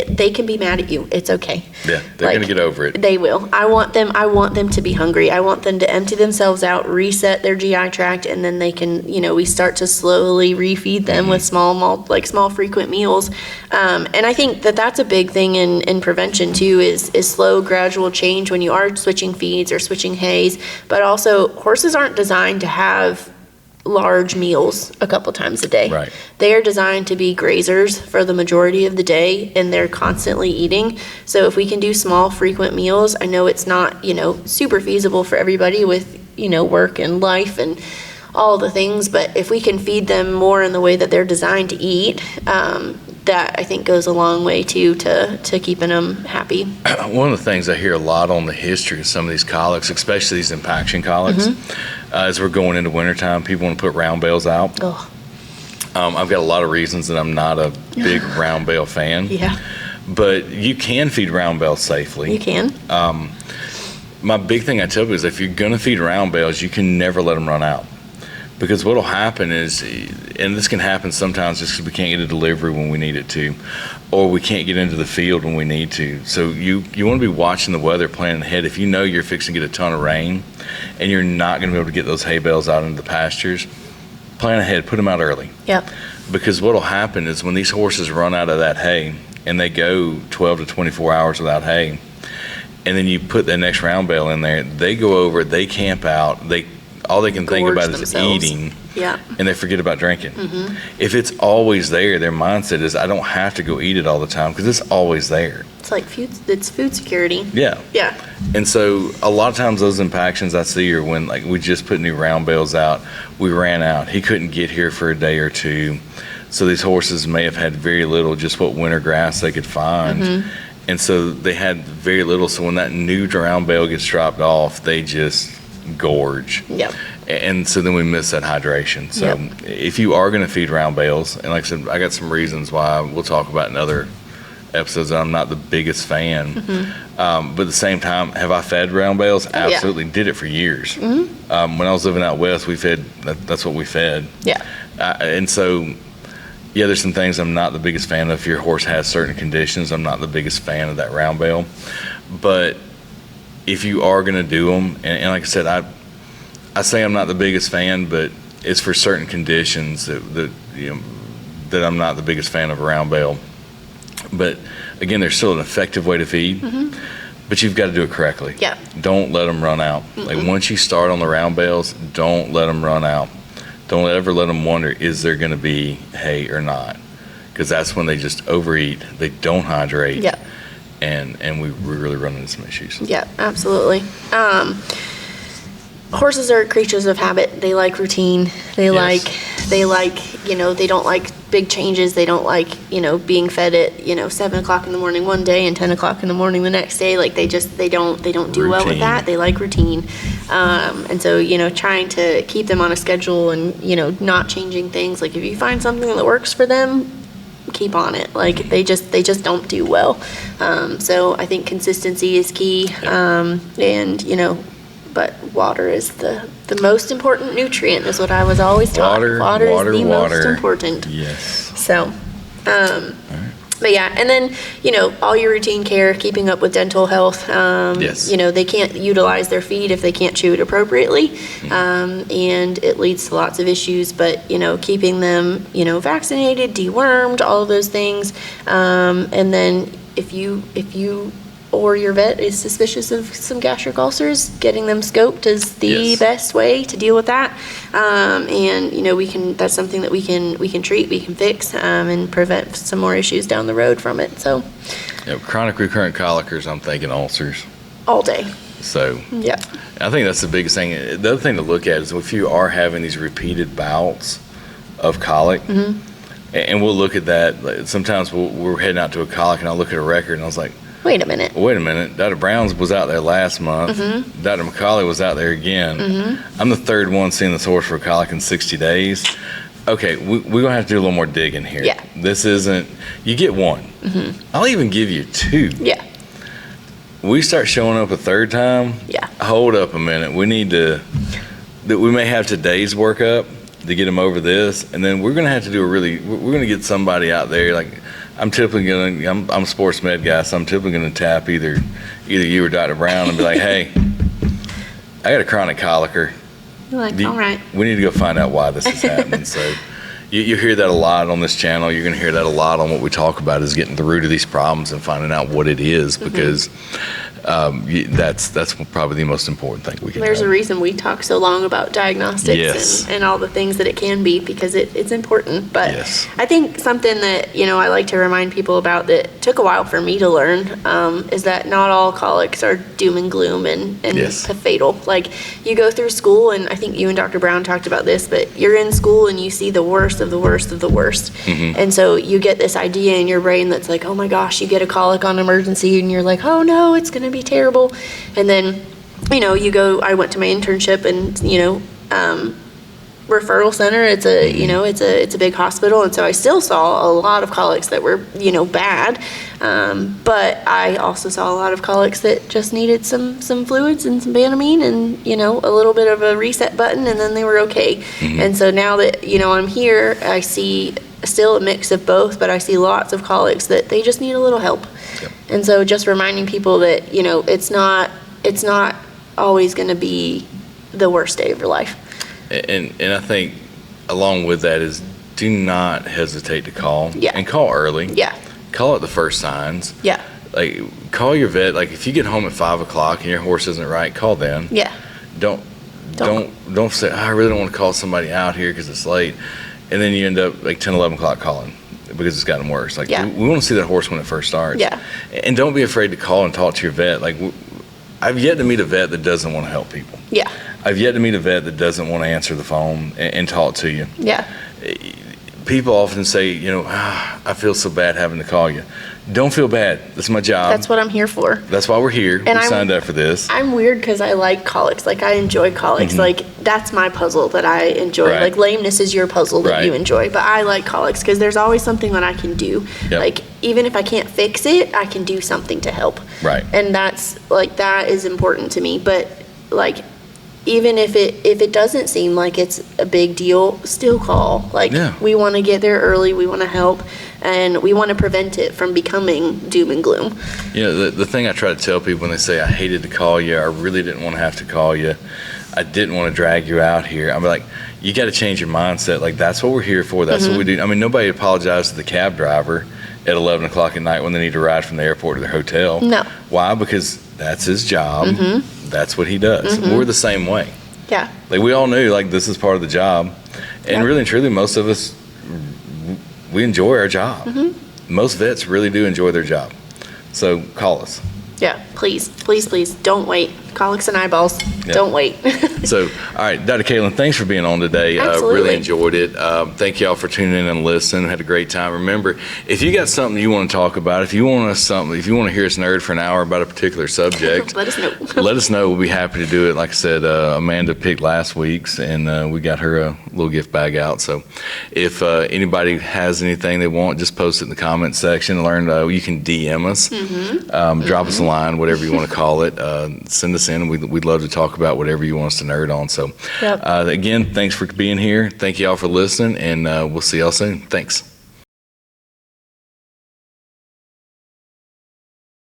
they can be mad at you. It's okay. Yeah, they're going to get over it. They will. I want them to be hungry. I want them to empty themselves out, reset their GI tract, and then they can, we start to slowly refeed them with small frequent meals. And I think that that's a big thing in prevention too, is slow, gradual change when you are switching feeds or switching hays. But also, horses aren't designed to have large meals a couple times a day. Right. They are designed to be grazers for the majority of the day, and they're constantly eating. So if we can do small, frequent meals, I know it's not, super feasible for everybody with, work and life and all the things, but if we can feed them more in the way that they're designed to eat, that I think goes a long way too to keeping them happy. One of the things I hear a lot on the history of some of these colics, especially these impaction colics, as we're going into wintertime, people want to put round bales out. I've got a lot of reasons that I'm not a big round bale fan. Yeah. But you can feed round bales safely. You can. My big thing I tell people is if you're going to feed round bales, you can never let them run out. Because what will happen is, and this can happen sometimes just because we can't get a delivery when we need it to, or we can't get into the field when we need to. So you want to be watching the weather, planning ahead. If you know you're fixing to get a ton of rain and you're not going to be able to get those hay bales out into the pastures, plan ahead, put them out early. Yep. Because what will happen is when these horses run out of that hay and they go 12 to 24 hours without hay, and then you put that next round bale in there, they go over, they camp out, all they can think about is eating, and they forget about drinking. If it's always there, their mindset is, I don't have to go eat it all the time because it's always there. It's like it's food security. Yeah. And so a lot of times those impactions I see are when we just put new round bales out, we ran out. He couldn't get here for a day or two. So these horses may have had very little, just what winter grass they could find. And so they had very little. So when that new round bale gets dropped off, they just gorge. Yep. And so then we miss that hydration. So if you are going to feed round bales, and like I said, I got some reasons why we'll talk about in other episodes that I'm not the biggest fan. But at the same time, have I fed round bales? Absolutely. Did it for years. When I was living out west, we fed, that's what we fed. And so, there's some things I'm not the biggest fan of. If your horse has certain conditions, I'm not the biggest fan of that round bale. But if you are going to do them, and like I said, I say I'm not the biggest fan, but it's for certain conditions that I'm not the biggest fan of a round bale. But again, there's still an effective way to feed, but you've got to do it correctly. Don't let them run out. Like once you start on the round bales, don't let them run out. Don't ever let them wonder, is there going to be hay or not? Because that's when they just overeat. They don't hydrate. And we really run into some issues. Yeah, absolutely. horses are creatures of habit. They like routine. They like, they don't like big changes. They don't like, being fed at, 7 o'clock in the morning one day and 10 o'clock in the morning the next day. Like they don't do well with that. They like routine. And so, trying to keep them on a schedule and, not changing things. Like if you find something that works for them, keep on it. Like they just don't do well. So I think consistency is key. But water is the most important nutrient, is what I was always taught. Water is the most important. Yes. So, but yeah, and then, all your routine care, keeping up with dental health. Yes. They can't utilize their feed if they can't chew it appropriately. And it leads to lots of issues, but, keeping them, vaccinated, dewormed, all of those things. And then if you or your vet is suspicious of some gastric ulcers, getting them scoped is the best way to deal with that. And that's something that we can treat, we can fix, and prevent some more issues down the road from it. So chronic recurrent colicers, I'm thinking ulcers all day. So I think that's the biggest thing. The other thing to look at is if you are having these repeated bouts of colic, and we'll look at that. Sometimes we're heading out to a colic and I'll look at a record and I was like, Wait a minute. Dr. Brown's was out there last month. Dr. McCaulley was out there again. I'm the third one seeing this horse for a colic in 60 days. Okay, we're going to have to do a little more digging here. Yeah. This isn't, you get one. I'll even give you two. Yeah. We start showing up a third time. Yeah. Hold up a minute. We may have today's workup to get them over this. And then we're going to have to do we're going to get somebody out there like, I'm a sports med guy, so I'm typically going to tap either you or Dr. Brown and be like, hey, I got a chronic colicer. You're like, all right. We need to go find out why this is happening. So you hear that a lot on this channel. You're going to hear that a lot on what we talk about is getting to the root of these problems and finding out what it is, because that's probably the most important thing we can do. There's a reason we talk so long about diagnostics and all the things that it can be, because it's important. But I think something that, I like to remind people about that took a while for me to learn is that not all colics are doom and gloom and fatal. Like you go through school, and I think you and Dr. Brown talked about this, but you're in school and you see the worst of the worst of the worst. And so you get this idea in your brain that's like, oh my gosh, you get a colic on emergency and you're like, oh no, it's going to be terrible. And then I went to my internship and referral center, it's a big hospital, and so I still saw a lot of colics that were bad, but I also saw a lot of colics that just needed some fluids and some Banamine and a little bit of a reset button, and then they were okay. And so now that I'm here, I see still a mix of both, but I see lots of colics that they just need a little help. And so just reminding people that it's not always going to be the worst day of your life. And I think along with that is, do not hesitate to call. And call early. Call at the first signs. Like call your vet. Like if you get home at 5 o'clock and your horse isn't right, call then. Don't say, I really don't want to call somebody out here because it's late, and then you end up like 10, 11 o'clock calling because it's gotten worse. Like we want to see that horse when it first starts. And don't be afraid to call and talk to your vet. Like I've yet to meet a vet that doesn't want to help people. I've yet to meet a vet that doesn't want to answer the phone and talk to you. People often say, I feel so bad having to call you. Don't feel bad. That's my job. That's what I'm here for. That's why we're here. We signed up for this. I'm weird because I like colics. Like I enjoy colics. Like that's my puzzle that I enjoy. Like lameness is your puzzle that you enjoy. But I like colics because there's always something that I can do. Like even if I can't fix it, I can do something to help. And that's like, that is important to me. But like, even if it doesn't seem like it's a big deal, still call. Like we want to get there early, we want to help, and we want to prevent it from becoming doom and gloom. The thing I try to tell people when they say I hated to call you, I really didn't want to have to call you, I didn't want to drag you out here, I'm like, you got to change your mindset. Like that's what we're here for. That's what we do. I mean, nobody apologizes to the cab driver at 11 o'clock at night when they need to ride from the airport to their hotel. No. Why? Because that's his job. That's what he does. We're the same way. Like we all knew like this is part of the job, and really and truly most of us, we enjoy our job. Most vets really do enjoy their job. So call us. Please don't wait. Colics and eyeballs. Don't wait. So, all right, Dr. Caitlyn, thanks for being on today. Really enjoyed it. Thank y'all for tuning in and listening. Had a great time. Remember, if you got something you want to talk about, if you want to hear us nerd for an hour about a particular subject, let us know. Let us know. We'll be happy to do it. Like I said, Amanda picked last week's, and we got her a little gift bag out. So, if anybody has anything they want, just post it in the comments section. You can DM us, drop us a line, whatever you want to call it. Send us in. We'd love to talk about whatever you want us to nerd on. So, again, thanks for being here. Thank you all for listening, and we'll see y'all soon. Thanks.